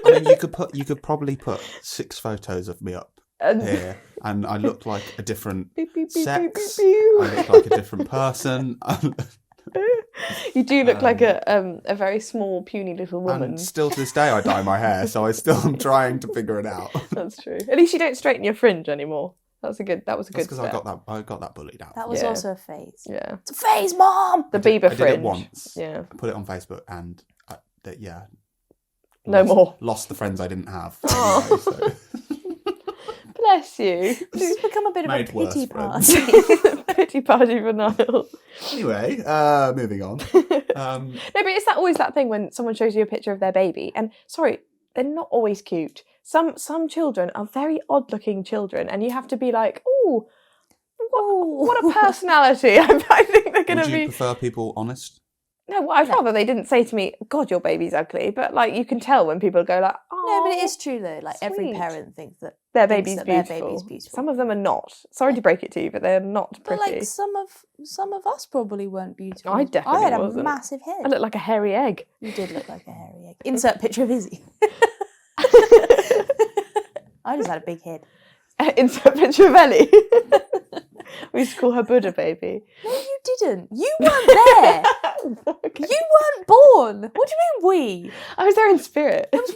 I mean, you could probably put 6 photos of me up And here, and I looked like a different beep, beep, beep, beep, sex. beep, beep. I looked like a different person. You do look like a very small, puny little woman. And still to this day, I dye my hair, so I still am trying to figure it out. That's true. At least you don't straighten your fringe anymore. That was a good That's step. because I got that bullied out. That was Yeah. also a phase. Yeah. It's a phase, Mom! The I did Bieber it fringe. once. Yeah. I put it on Facebook, and No more. Lost the friends I didn't have. Oh. Anyway, so. Bless you. This has become a bit of a Made worse pity friends. party. Pity party for Niall. Anyway, moving on. No, but it's always that thing when someone shows you a picture of their baby, and sorry, they're not always cute. Some children are very odd-looking children, and you have to be like, "Ooh, what a personality!" I think they're going Would to you be. prefer people honest? No, well, I'd rather they didn't say to me, "God, your baby's ugly," but like you can tell when people go like, "Oh, No, but it is true though. Like every sweet. parent thinks that their thinks baby's that beautiful. their baby's beautiful. Some of them are not. Sorry to break it to you, but they're not But pretty. like some of us probably weren't beautiful. I definitely I had a wasn't. massive head. I look like a hairy egg. You did look like a hairy egg. Insert picture of Izzie. I just had a big head. Insert picture of Ellie. We used to call her Buddha baby. No, you didn't. You weren't there. Okay. You weren't born. What do you mean we? I was there in spirit. There was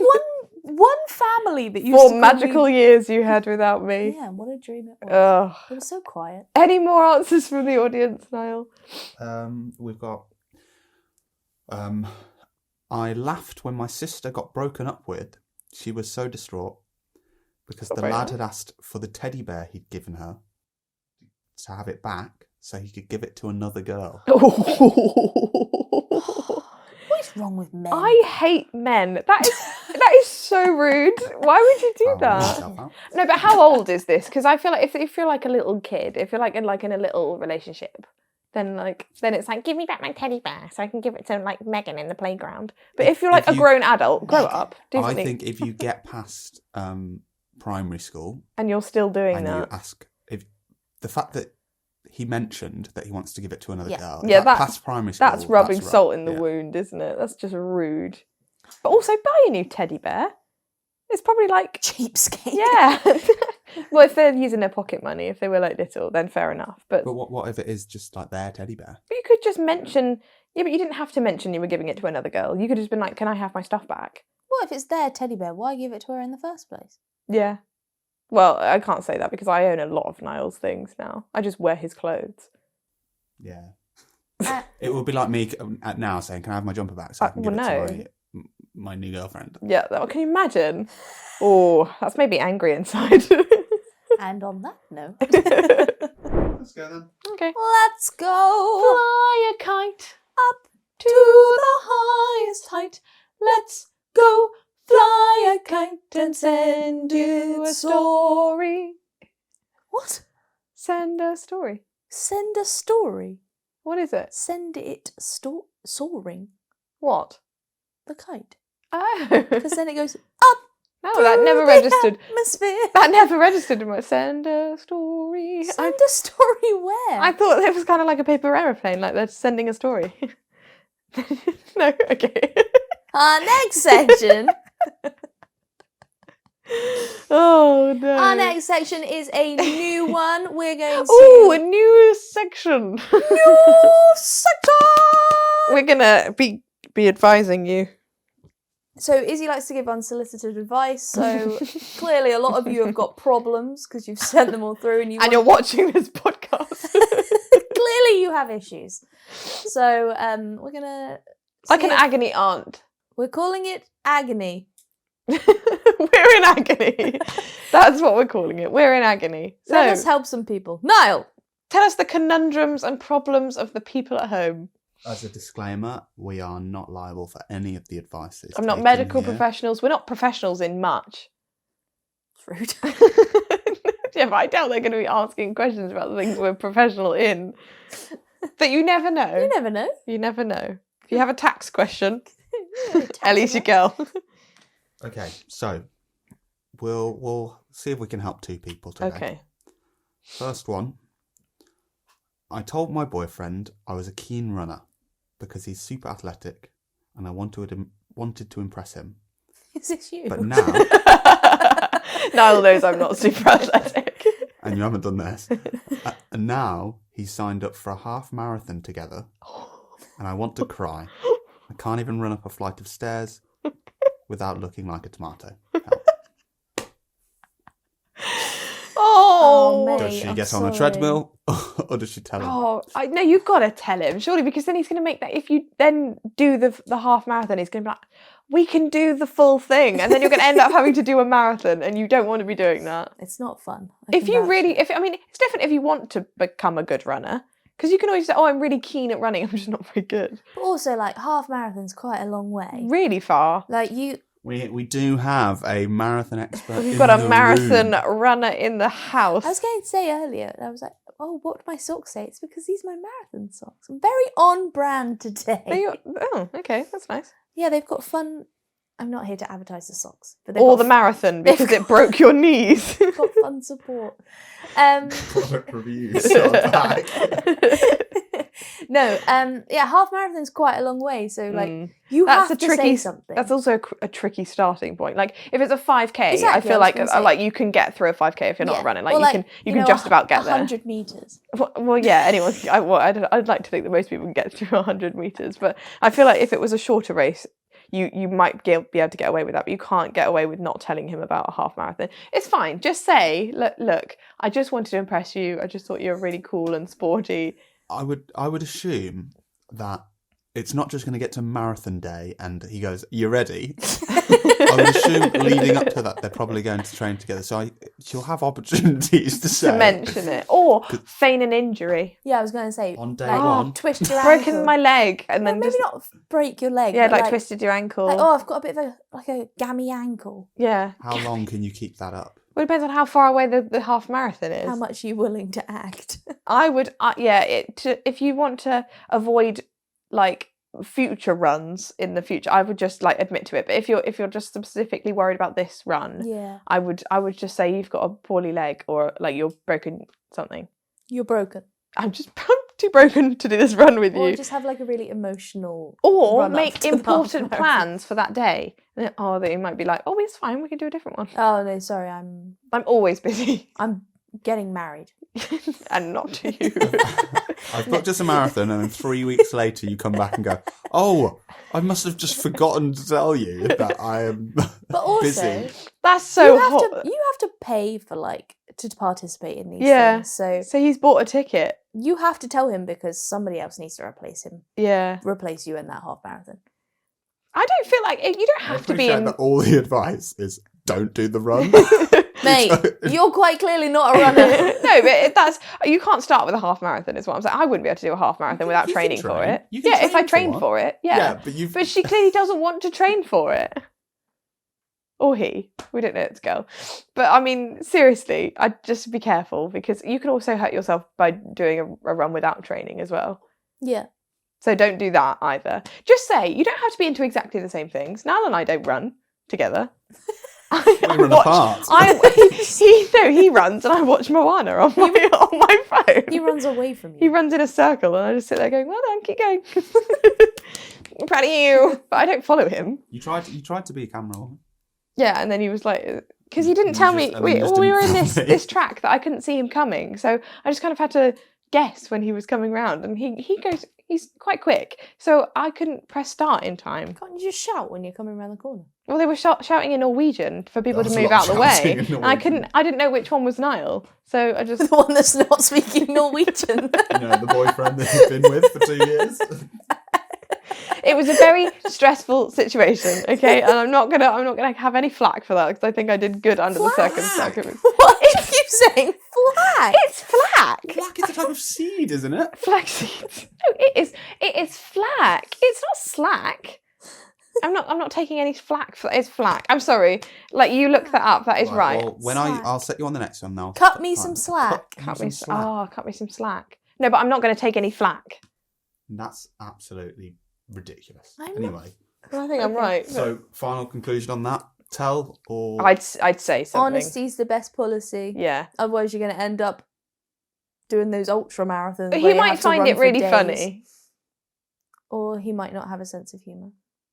one family that used 4 to call magical me... years you had without me. Yeah, what a dream it was. Ugh. It was so quiet. Any more answers from the audience, Niall? We've got. I laughed when my sister got broken up with. She was so distraught because the very lad nice. had asked for the teddy bear he'd given her to have it back. so he could give it to another girl. What is wrong with men? I hate men. That is so rude. Why would you do that? No, but how old is this? Because I feel like if you're like a little kid, if you're like in a little relationship, then it's like, give me back my teddy bear so I can give it to like Megan in the playground. But if you're like a grown adult, grow up. Do something. I think if you get past primary school and you're still doing and that, you ask if the fact that he mentioned that he wants to give it to another girl. Yeah, that's past primary school. That's rubbing salt in the wound, isn't it? That's just rude. But also, buy a new teddy bear. It's probably like cheapskate. Yeah. Well, if they're using their pocket money, if they were like little, then fair enough. But what if it is just like their teddy bear? But you could just mention. Yeah, but you didn't have to mention you were giving it to another girl. You could have just been like, "Can I have my stuff back?" Well, if it's their teddy bear, why give it to her in the first place? Yeah. Well, I can't say that because I own a lot of Niall's things now. I just wear his clothes. Yeah. It would be like me now saying, "Can I have my jumper back so I can give it to my new girlfriend?" Yeah, can you imagine? Oh, that's made me angry inside. And on that note, let's go then. Okay. Let's go. Fly a kite up to the highest height. Let's go fly a kite and send you a story. What? Send a story. Send a story. What is it? Send it soaring. What? The kite. Oh. Because then it goes up. No, that never registered. Atmosphere. That never registered in my send a story. Send a story where? I thought it was kind of like a paper aeroplane, like they're sending a story. No, okay. Our next section. Oh no. Our next section is a new one. We're going to. Ooh, a new section. New section. We're gonna be advising you. So Izzie likes to give unsolicited advice. So clearly, a lot of you have got problems because you've sent them all through, and you're watching this podcast. Clearly, you have issues. So we're gonna like an agony aunt. We're calling it Agony. We're in agony. That's what we're calling it. We're in agony. So let us help some people. Niall, tell us the conundrums and problems of the people at home. As a disclaimer, we are not liable for any of the advice. I'm not medical professionals. We're not professionals in much. It's rude. Yeah, but I doubt they're going to be asking questions about the things we're professional in. But you never know. You never know. You never know. If you have a tax question, Ellie's your girl. Okay, so we'll see if we can help two people today. Okay. First one. I told my boyfriend I was a keen runner because he's super athletic and I wanted to impress him. Is this you? But now... Niall knows I'm not super athletic. And you haven't done this. And now he's signed up for a half marathon together and I want to cry. I can't even run up a flight of stairs without looking like a tomato. Help. Oh, mate, does she get on a treadmill or does she tell him? Oh, no, you've got to tell him, surely, because then he's going to make that. If you then do the half marathon, he's going to be like, we can do the full thing. And then you're going to end up having to do a marathon and you don't want to be doing that. It's not fun. It's different if you want to become a good runner. Because you can always say, oh, I'm really keen at running, I'm just not very good. But also, like, half marathon's quite a long way. Really far. Like, you... We do have a marathon expert. We've got a marathon runner in the house. I was going to say earlier, I was like, oh, what do my socks say? It's because these are my marathon socks. I'm very on brand today. Oh, okay, that's nice. Yeah, they've got fun... I'm not here to advertise the socks. But or the marathon, because it broke your knees. They've got fun support. Product reviews are back. No, yeah, half marathon's quite a long way, so like you have to say something. That's also a tricky starting point. Like if it's a 5k, exactly, I feel like you can get through a 5k if you're not running. Like you can just about get there. 100 meters. Well, yeah. Anyone, I'd like to think that most people can get through 100 meters, but I feel like if it was a shorter race, you might be able to get away with that, but you can't get away with not telling him about a half marathon. It's fine. Just say, look, I just wanted to impress you. I just thought you were really cool and sporty. I would assume that it's not just going to get to marathon day and he goes, "You ready?" I would assume leading up to that, they're probably going to train together. So she'll have opportunities to say. To mention it. Or feign an injury. Yeah, I was going to say. On day like, one. Twist your ankle. Broken my leg. And then maybe just... not break your leg. Yeah, but like twisted your ankle. Like, I've got a bit of a gammy ankle. Yeah. How long can you keep that up? Well, it depends on how far away the half marathon is. How much are you willing to act? I would, if you want to avoid like future runs in the future, I would just like admit to it. But if you're just specifically worried about this run, yeah, I would just say you've got a poorly leg or like you're broken something. You're broken. I'm too broken to do this run with Or you. just have like a really emotional. Or make important plans for that day. Oh, they might be like, oh, it's fine. We can do a different one. Oh no, sorry, I'm always busy. I'm getting married. And not to you. I've booked us a marathon, and then 3 weeks later you come back and go, oh, I must have just forgotten to tell you that I am But also, busy. That's so you have hot. you have to pay for like to participate in these Yeah. things. So he's bought a ticket. You have to tell him because somebody else needs to replace him. Yeah. Replace you in that half marathon. I don't feel like you don't have to be in. That all the advice is don't do the run. Mate, you're quite clearly not a runner. No, but that's you can't start with a half marathon. Is what I'm saying. I wouldn't be able to do a half marathon without You training can for train. it. You can Yeah, if I train trained for for it. Yeah, but she clearly doesn't want to train for it. Or he. We don't know it's a girl. But I mean, seriously, I'd just be careful because you can also hurt yourself by doing a run without training as well. Yeah. So don't do that either. Just say, you don't have to be into exactly the same things. Niall and I don't run together. We run apart. He runs and I watch Moana on my phone. He runs away from you. He runs in a circle and I just sit there going, well done, keep going. I'm proud of you. But I don't follow him. You tried to be a camera woman. Yeah, and then he was like, because he didn't tell me, we were in this track that I couldn't see him coming. So I just kind of had to guess when he was coming round. And he's quite quick. So I couldn't press start in time. Can't you just shout when you're coming around the corner? Well, they were shouting in Norwegian for people to There was a move lot out of the way. shouting in And I didn't know which one was Niall. So I just... The one that's not speaking Norwegian. The boyfriend that you've been with for 2 years. It was a very stressful situation, okay? And I'm not gonna have any flack for that because I think I did good under the circumstances. What do you keep saying? Flack. It's flack. Flack is a type of seed, isn't it? Flaxseed. No, it is flack. It's not slack. I'm not taking any flack for it's flack. I'm sorry. Like you look that up, that is right. Well, I'll set you on the next one now. Cut me some slack. Cut me some slack. No, but I'm not going to take any flack. That's absolutely ridiculous. I'm anyway. Well, I think I'm right. So, final conclusion on that. Tell or... I'd say something. Honesty's the best policy. Yeah. Otherwise you're going to end up doing those ultra marathons. He might find it really funny. Or he might not have a sense of humour.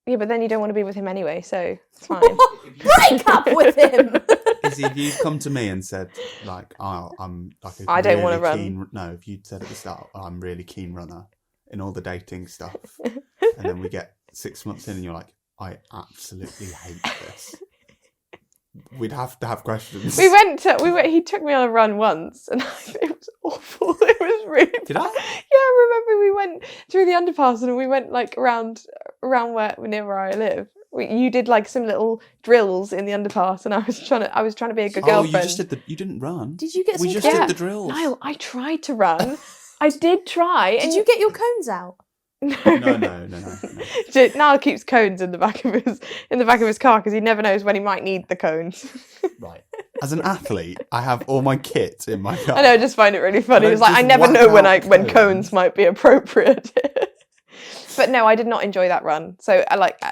Yeah, but then you don't want to be with him anyway, so it's fine. Break up with him! Izzie, if you'd come to me and said, like, I'm like a I don't really want to run. keen... No, if you'd said at the start, I'm really keen runner in all the dating stuff, and then we get 6 months in and you're like, I absolutely hate this. We'd have to have questions. He took me on a run once and it was awful. It was really bad. Did I? Yeah, I remember we went through the underpass and we went like around where I live. You did like some little drills in the underpass and I was trying to be a good girlfriend. You didn't run. Did you get some We just did the drills. Niall, I tried to run. I did try. Did you get your cones out? No. Niall keeps cones in the back of his car because he never knows when he might need the cones. Right. As an athlete, I have all my kit in my car. I know, I just find it really funny. I It's like I just never know whack when out cones might be appropriate. But no, I did not enjoy that run. So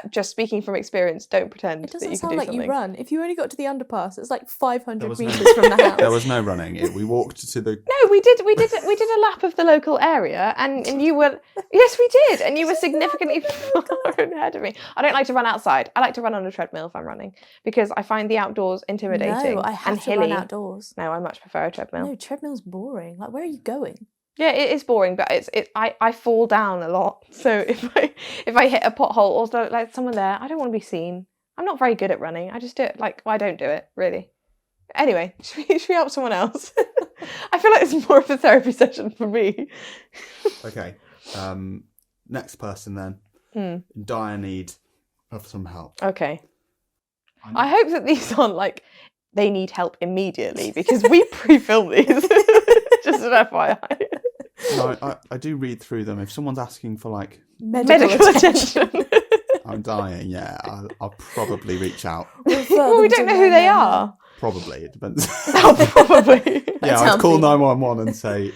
just speaking from experience, don't pretend It that doesn't you can sound do like something. you run. If you only got to the underpass, it's like 500 There metres was no- from the house. There was no running. We walked to the... No, we did a lap of the local area, and you were yes, we did, and you were significantly far ahead of me. I don't like to run outside. I like to run on a treadmill if I'm running because I find the outdoors intimidating. No, I have and to hilly. run outdoors. No, I much prefer a treadmill. No, treadmill's boring. Like, where are you going? Yeah, it is boring, but I fall down a lot. So if I hit a pothole or like someone there, I don't want to be seen. I'm not very good at running. I just do it I don't do it really. Anyway, should we help someone else? I feel like it's more of a therapy session for me. Okay. Next person then. In dire need of some help. Okay. I hope that these aren't like they need help immediately because we pre-film these. Just an FYI. No, I do read through them. If someone's asking for like Medical attention. I'm dying, yeah, I'll probably reach out. Well, we don't know who they are. Probably, it depends. Oh, probably. Yeah, I'd call 911 and say,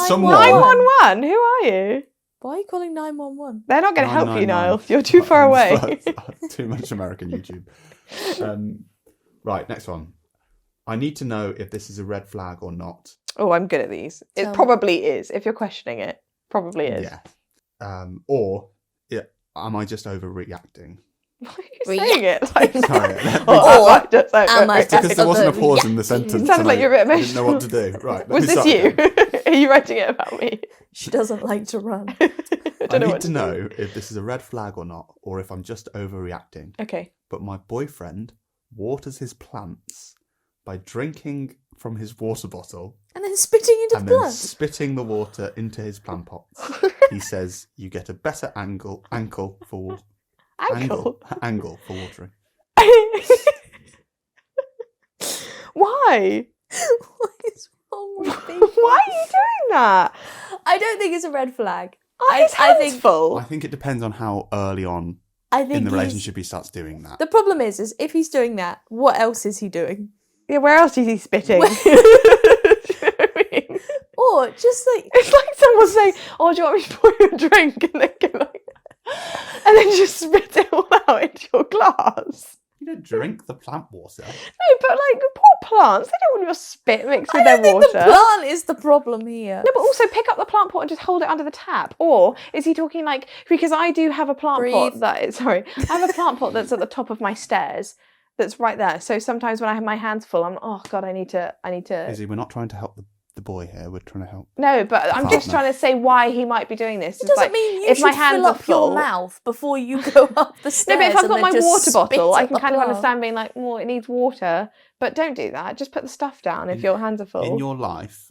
someone... 911? Who are you? Why are you calling 911? They're not going to help you, Niall. You're too far away. Too much American YouTube. Right, next one. I need to know if this is a red flag or not. Oh, I'm good at these. It probably is. If you're questioning it, probably is. Yeah. Or, am I just overreacting? Why are you saying it? Like, sorry. Because there wasn't a pause in the sentence. It sounded like you're a bit emotional. I didn't know what to do. Right. Was this you? Are you writing it about me? She doesn't like to run. I need to know if this is a red flag or not, or if I'm just overreacting. Okay. But my boyfriend waters his plants by drinking from his water bottle and then spitting into the plant. Spitting the water into his plant pots. He says you get a better angle for angle for watering. Why? What is wrong with me? Why are you doing that? I don't think it's a red flag. His hand's full. I think it depends on how early on in the relationship he starts doing that. The problem is if he's doing that, what else is he doing? Yeah, where else is he spitting? Or just like... It's like someone saying, oh, do you want me to pour you a drink? And they go like... And then just spit it all out into your glass. You don't drink the plant water. No, but like poor plants, they don't want your spit mixed with their water. I think the plant is the problem here. No, but also pick up the plant pot and just hold it under the tap. Or is he talking like, because I do have a plant pot I have a plant pot that's at the top of my stairs that's right there. So sometimes when I have my hands full, I'm oh god, I need to. Izzy, we're not trying to help the boy here. We're trying to help. No, but I'm just trying to say why he might be doing this. It doesn't mean you should fill up your mouth before you go up the stairs. No, but if I've got my water bottle, I can kind of understand being like, well, it needs water. But don't do that. Just put the stuff down if your hands are full. In your life,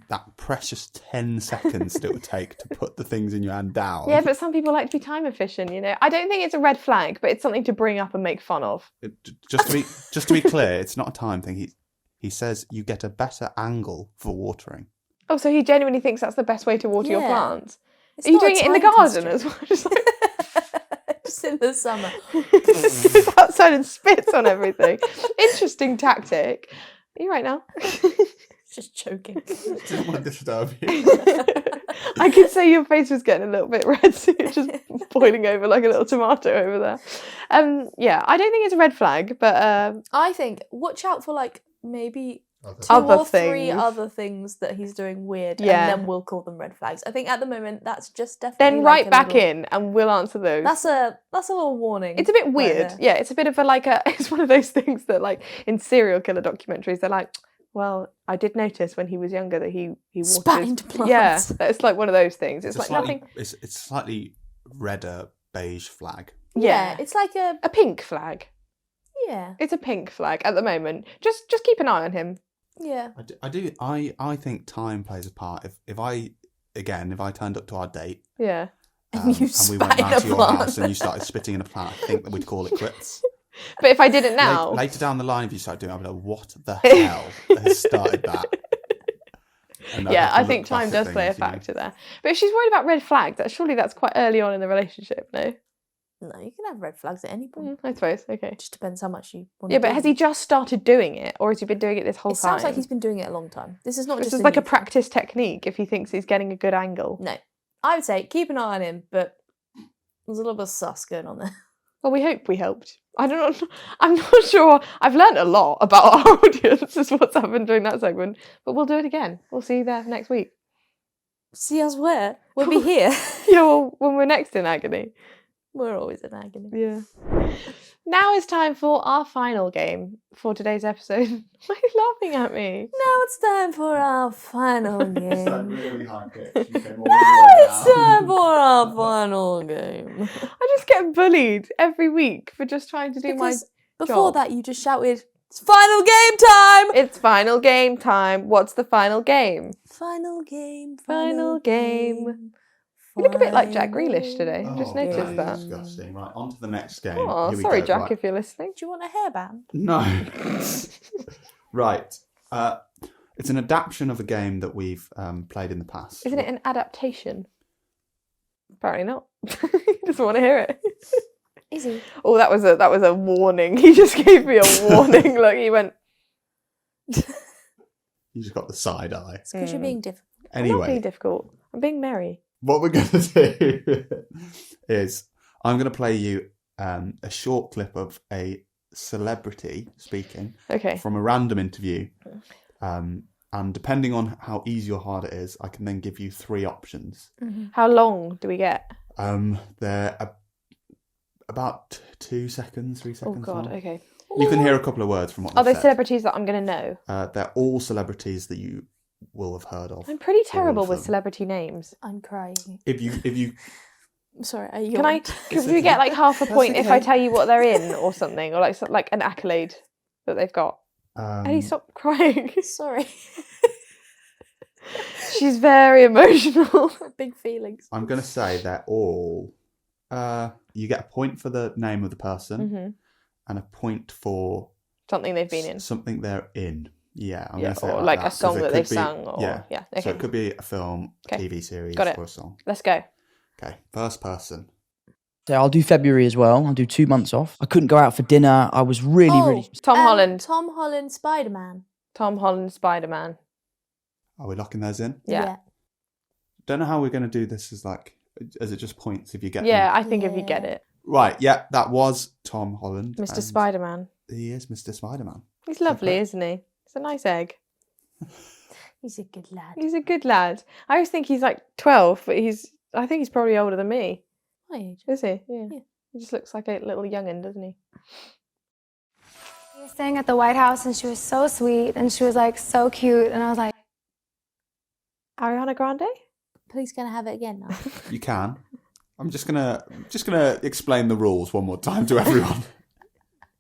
that precious 10 seconds that it would take to put the things in your hand down. Yeah, but some people like to be time efficient, you know. I don't think it's a red flag, but it's something to bring up and make fun of. Just to be clear, it's not a time thing. He says you get a better angle for watering. Oh, so he genuinely thinks that's the best way to water your plants? It's Are you doing it in the garden as well? Just in the summer. Outside and spits on everything. Interesting tactic. Are you right now? Just choking. Didn't want to disturb you. I could say your face was getting a little bit red, so you're just boiling over like a little tomato over there. Yeah, I don't think it's a red flag, but I think watch out for like maybe two other or three things. other things that he's doing weird, Yeah. and then we'll call them red flags. I think at the moment that's just definitely. Then like write back in, and we'll answer those. That's a little warning. It's a bit weird. Right, Yeah, it's a bit of it's one of those things that like in serial killer documentaries, they're like, well, I did notice when he was younger that he spat into plants. Yeah, it's like one of those things. It's like slightly, nothing. It's slightly redder beige flag. Yeah, it's like a pink flag. Yeah, It's a pink flag at the moment. Just keep an eye on him. yeah. I think time plays a part. If I turned up to our date, Yeah. And you we went spat in round a to your plant. house and you started spitting in a plant, I think that we'd call it quits. But if I did it now, Later down the line, if you start doing it, I'll be like, what the hell has started that? And yeah, I look think back time at does play a things, you know. factor there. But if she's worried about red flags, surely that's quite early on in the relationship, no? No, you can have red flags at any point. I suppose. Okay. It just depends how much you want. Yeah, but has he just started doing it, or has he been doing it this whole It time? sounds like he's been doing it a long time. This is not This just is like a new thing. practice technique if he thinks he's getting a good angle. No, I would say keep an eye on him, but there's a little bit of sus going on there. Well, we hope we helped. I'm not sure. I've learned a lot about our audience, is what's happened during that segment. But we'll do it again. We'll see you there next week. See us where? We'll be here. Yeah, well, when we're next in Agony. We're always in agony. Yeah. Now it's time for our final game for today's episode. Why are you laughing at me? Now it's time for our final game. really high pitch. You came all Now it's time for our final game. I just get bullied every week for just trying to do Because my before job. that, you just shouted, "It's final game time!" It's final game time. What's the final game? Final game. Final game. You look a bit like Jack Grealish today. I just noticed that that. is disgusting. Right, on to the next game. Oh, Here we sorry, go. Jack, Right. if you're listening. Do you want a hairband? No. Right. It's an adaptation of a game that we've played in the past. Isn't it an adaptation? Apparently not. He doesn't want to hear it. Izzie. Oh, that was a warning. He just gave me a warning. Look, he went. You just got the side eye. It's because you're being difficult. I'm not being Anyway, difficult. I'm being merry. what we're going to do is I'm going to play you a short clip of a celebrity speaking Okay. from a random interview. And depending on how easy or hard it is, I can then give you 3 options. How long do we get? They're about 2 seconds, 3 Oh seconds God. long. Okay. You can hear a couple of words from what Are they've they said. celebrities that I'm going to know? They're all celebrities that you will have heard of. I'm pretty All terrible of with them. celebrity names. I'm crying. If you I'm sorry. I Can I? yawned. Could we get like half a point if I okay. tell you what they're in or something, or like an accolade that they've got? Ellie, stop crying. Sorry. She's very emotional. Big feelings. I'm going to say they're all. You get a point for the name of the person and a point for Something they've been in. something they're in. Yeah, I'm Yeah, going to say it or like like a that, 'cause song it that could they've be- sung. Or, yeah. yeah. So Okay. it could be a film, a Okay. TV series, Got it. or a song. Let's go. Okay, first person. Yeah, I'll do February as well. I'll do 2 months off. I couldn't go out for dinner. I was really. Tom Holland. Tom Holland, Spider-Man. Tom Holland, Spider-Man. Are we locking those in? Yeah. Don't know how we're going to do this. As it just points if you get Yeah, them. I think if you get Yeah. it. Right, yeah, that was Tom Holland. Mr. and Spider-Man. He is Mr. Spider-Man. He's lovely, Okay. isn't he? He's a nice egg. He's a good lad. He's a good lad. I always think he's like 12, but I think he's probably older than me. My age. Is he? Yeah. Yeah. He just looks like a little young'un, doesn't he? We were staying at the White House and she was so sweet and she was like so cute and I was like, Ariana Grande? Please can I have it again now? You can. I'm just gonna explain the rules one more time to everyone.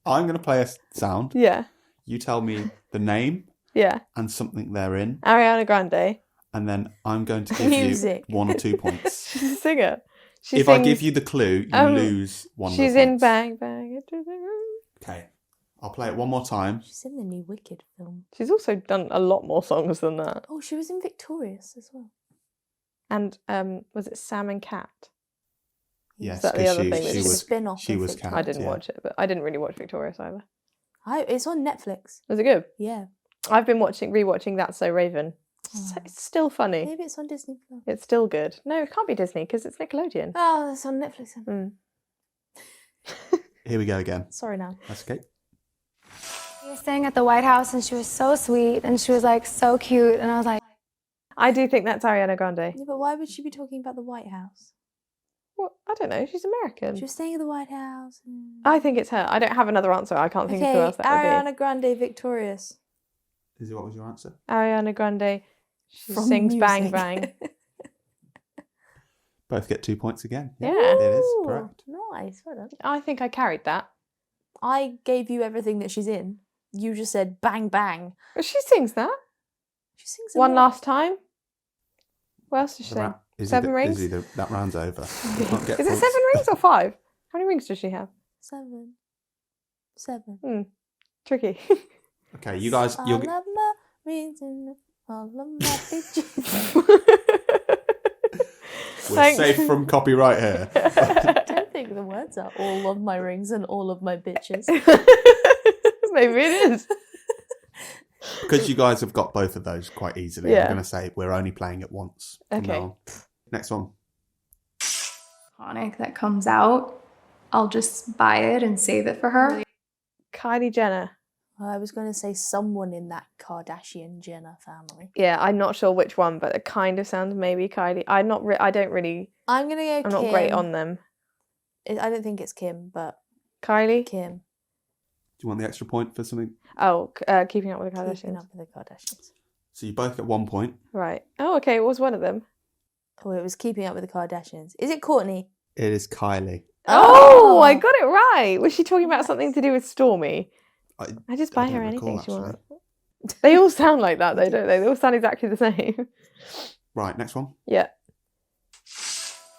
I'm gonna play a sound. Yeah. You tell me the name Yeah. and something they're in, Ariana Grande. and then I'm going to give Music. you 1 or 2 points. She's a singer. She If I give you the clue, you lose 1 of the She's in points. Bang Bang. Okay. I'll play it one more time. She's in the new Wicked film. She's also done a lot more songs than that. Oh, she was in Victorious as well. And was it Sam and Cat? Yes, Is that the 'cause other she, thing that she she was was- spin-off she of was Victorious? Cat. I didn't yeah. watch it, but I didn't really watch Victorious either. It's on Netflix. Was it good? Yeah. I've been rewatching That's So Raven. It's still funny. Maybe it's on Disney Plus. It's still good. No, it can't be Disney because it's Nickelodeon. Oh, it's on Netflix. Then. Here we go again. Sorry now. That's okay. we were staying at the White House and she was so sweet and she was like so cute and I was like, I do think that's Ariana Grande. Yeah, but why would she be talking about the White House? Well, I don't know. She's American. She was staying at the White House. I think it's her. I don't have another answer. I can't think of who else that would Ariana Grande, Victorious. Izzy, what was your answer? be. Ariana Grande. She From sings Bang music. Bang. Both get 2 points again. Yeah. It is Ooh, correct. Nice. Well done. I think I carried that. I gave you everything that she's in. You just said bang bang. But she sings that. She sings One lot. last time. What else does she The sing? ra- Izzy, 7 rings? Izzy, that round's over. You can't get Is it points. 7 rings or 5? How many rings does she have? 7. 7. Tricky. Okay, you guys, All you're. of my reasons, all of my bitches. We're Thanks. safe from copyright here. I don't think the words are all of my rings and all of my bitches. Maybe it is. Because you guys have got both of those quite easily, Yeah. I'm going to say we're only playing it once. from Okay. now on. Next one. iconic that comes out, I'll just buy it and save it for her. Kylie Jenner. I was going to say someone in that Kardashian Jenner family. Yeah, I'm not sure which one, but it kind of sounds maybe Kylie. I don't really. I'm going to go I'm Kim. not great on them. I don't think it's Kim, but Kylie. Kim. Do you want the extra point for something? Oh, Keeping Up with the Kardashians. Keeping up with the Kardashians. So you both get 1 point. Right. Oh, okay. It was one of them. Oh, it was Keeping Up with the Kardashians. Is it Courtney? It is Kylie. Oh, I got it right. Was she talking about something to do with Stormy? I just buy I her don't recall, anything she actually. wants. They all sound like that, though, don't they? They all sound exactly the same. Right, next one. Yeah.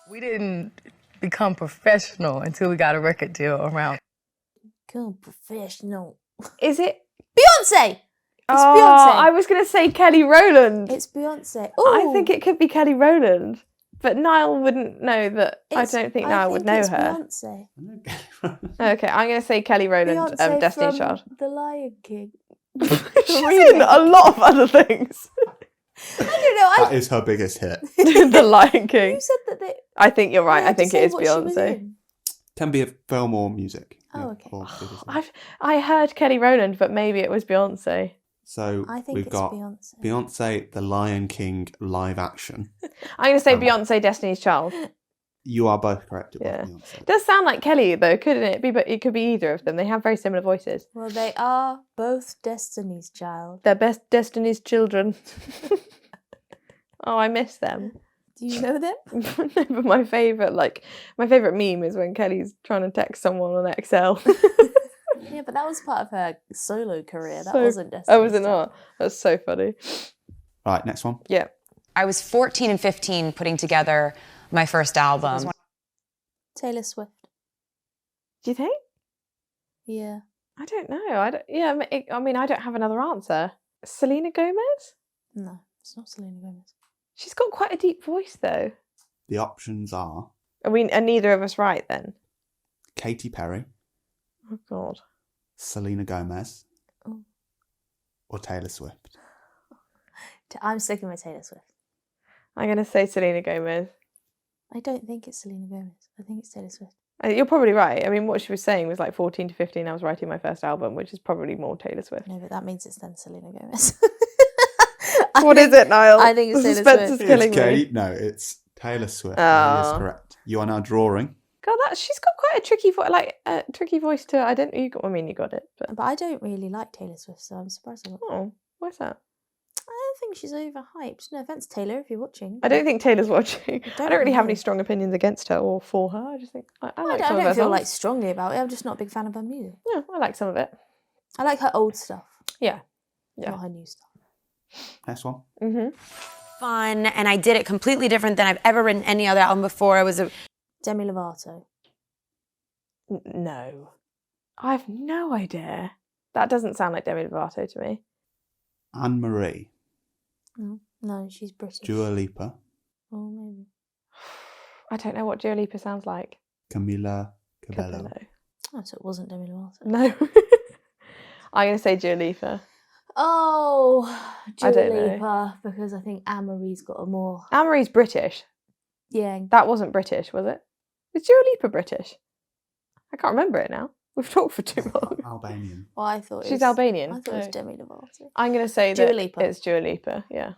We didn't become professional until we got a record deal around. Become professional. Is it? Beyonce! It's Oh, Beyonce. I was going to say Kelly Rowland. It's Beyonce. I think it could be Kelly Rowland. But Niall wouldn't know that. I don't think Niall would know her. Beyonce. Okay, I'm going to say Kelly Rowland Beyonce of Destiny's from Child. The Lion King. She's in a lot of other things. I don't know. That is her biggest hit. The Lion King. Who said that they... I think you're right. They had I think to it say is what she was Beyonce. in? Can be a film or music. Oh, okay. or video. I heard Kelly Rowland, but maybe it was Beyonce. So I think we've it's got Beyonce. Beyonce, The Lion King live action. I'm going to say Beyonce, Destiny's Child. You are both correct. It was Yeah. Beyonce. It does sound like Kelly, though, couldn't it be? But it could be either of them. They have very similar voices. Well, they are both Destiny's Child. They're best Destiny's children. Oh, I miss them. Do you know them? No, but my favourite meme is when Kelly's trying to text someone on Excel. Yeah, but that was part of her solo career. That So- wasn't Destiny's Oh, was it Child. not? That's so funny. Right, next one. Yeah. I was 14 and 15 putting together my first album. Taylor Swift. Do you think? Yeah. I don't know. I don't have another answer. Selena Gomez? No, it's not Selena Gomez. She's got quite a deep voice, though. The options are Are neither of us right, then? Katy Perry, Oh, God. Selena Gomez, Oh. or Taylor Swift. I'm sticking with Taylor Swift. I'm going to say Selena Gomez. I don't think it's Selena Gomez. I think it's Taylor Swift. You're probably right. I mean, what she was saying was like 14 to 15, I was writing my first album, which is probably more Taylor Swift. No, but that means it's then Selena Gomez. What is it, Niall? I think it's The Taylor suspense Swift. is killing It's me. Kate. No, it's Taylor Swift. That is Oh. correct. You are now drawing. God, she's got quite a tricky voice to it. You got it. But But I don't really like Taylor Swift, so I'm surprised I got oh, why's that? I don't think she's overhyped. No offense, Taylor, if you're watching. I don't think Taylor's watching. I don't don't really have know. any strong opinions against her or for her. I just think I like I some of her don't feel songs. like strongly about it. I'm just not a big fan of her music. Yeah, I like some of it. I like her old stuff, Yeah. Yeah. not her new stuff. Next one. Mm-hmm. Fun, and I did it completely different than I've ever written any other album before. I was a Demi Lovato. No. I have no idea. That doesn't sound like Demi Lovato to me. Anne Marie, No, she's British. Dua Lipa, Oh, maybe. I don't know what Dua Lipa sounds like. Camila Cabello. Cabello. Oh, so it wasn't Demi Lovato. No. I'm going to say Dua Lipa. Oh, I Dua don't know. Lipa, because I think Anne-Marie's got a more... Anne-Marie's British. Yeah. That wasn't British, was it? Is Dua Lipa British? I can't remember it now. We've talked for too long. Albanian. Well, I thought it She's was... Albanian. I thought it was Oh. Demi Lovato. I'm going to say Dua that Lipa. it's Dua Lipa, yeah.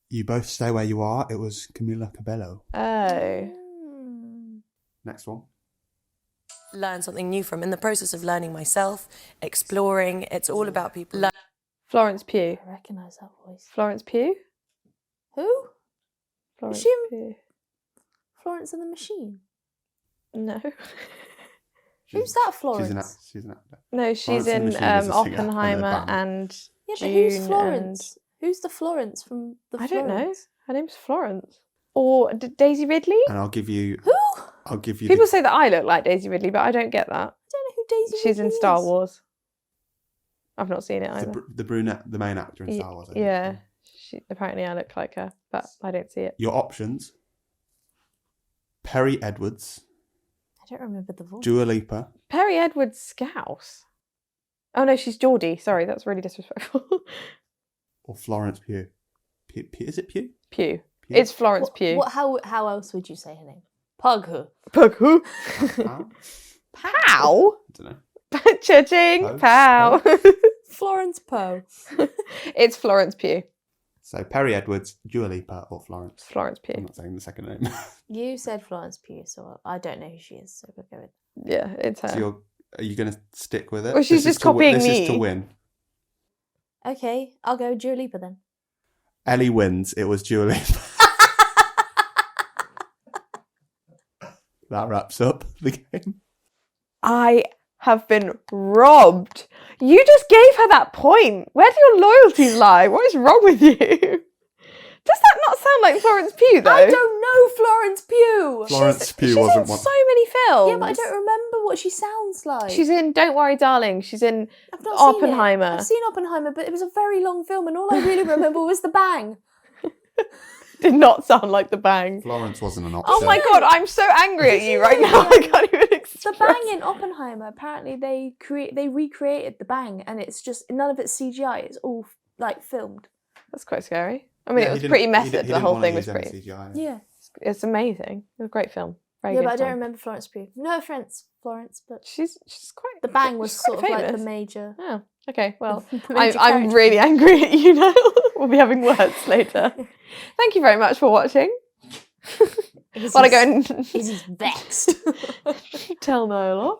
You both stay where you are. It was Camila Cabello. Oh. Next one. Learn something new from. In the process of learning myself, exploring, it's all about people. Florence Pugh. I recognise that voice. Florence Pugh? Who? Florence she in- Pugh. Florence and the Machine. No. Who's that Florence? She's an actor. No, she's Florence and in the Machine is a singer and a Oppenheimer band. and Yeah, but June who's and- Florence? Who's the Florence from the I don't know. Florence? Her name's Florence. Or Daisy Ridley? And I'll give you. Who? I'll give you. People say that I look like Daisy Ridley, but I don't get that. I don't know who Daisy She's in Ridley Star is. Wars. I've not seen it either. the brunette, the main actor in Star Wars. I think. Yeah. Apparently I look like her, but I don't see it. Your options: Perry Edwards, I don't remember the voice. Dua Lipa, Perry Edwards Scouse. Oh no, she's Geordie. Sorry, that's really disrespectful. or Florence Pugh. Is it Pugh? Pugh. Pugh? It's Florence Pugh. How else would you say her name? Pughu. Pughu. Huh? Pow. I don't know. Cha-ching. Poe? Pow. Florence Poe. It's Florence Pugh. So Perry Edwards, Dua Lipa, or Florence. Florence I'm Pugh. not saying the second name. You said Florence Pugh, so I don't know who she is, so we'll go with Yeah, it's her. So are you going to stick with it? Well, she's This is just to win- copying This is to me. win. Okay, I'll go Dua Lipa then. Ellie wins. It was Dua Lipa. That wraps up the game. I have been robbed. You just gave her that point. Where do your loyalties lie? What is wrong with you? Does that not sound like Florence Pugh, though? I don't know Florence Pugh. Florence Pugh She's wasn't in one. so many films. Yeah, but I don't remember what she sounds like. She's in Don't Worry, Darling. She's in I've not Oppenheimer. Seen it. I've seen Oppenheimer, but it was a very long film, and all I really remember was the bang. Did not sound like the bang. Florence wasn't an option. Oh my god, I'm so angry at you right now. I can't even express. The bang in Oppenheimer. Apparently, they recreated the bang, and it's just none of it's CGI. It's all like filmed. That's quite scary. I mean, Yeah, it was he pretty didn't- method. he didn't The whole wanna thing was use any pretty. CGI. Yeah. It's amazing. It was a great film. Very Yeah, good but I don't film. remember Florence Pugh. No offense, Florence, but She's quite. the bang was she's sort of quite like the famous. major. Oh, okay. Well, the major I'm character. really angry at you now. We'll be having words later. Thank you very much for watching. Want to go and Izzy's vexed. tell Noel off?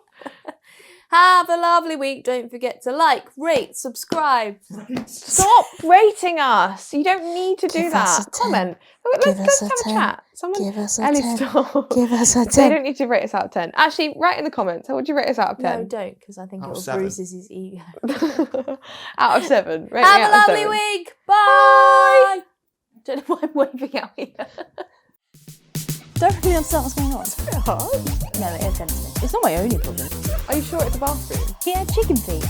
Have a lovely week. Don't forget to like, rate, subscribe. Stop rating us. You don't need to do Give us that. a 10. Comment. Give Let's us a have a 10. chat. Someone, Give us a Ellie, 10. stop. Give us a They 10. don't need to rate us out of 10. Actually, write in the comments. How would you rate us out of 10? No, don't, because I think Out it of will 7. bruise Izzy's ego. Out of 7. Rate me Have a out of lovely 7. week. Bye. Don't know why I'm waving out here. Don't really understand what's going on. It's quite hard. No, it offends me. It's not my only problem. Are you sure it's a bathroom? He had chicken feet.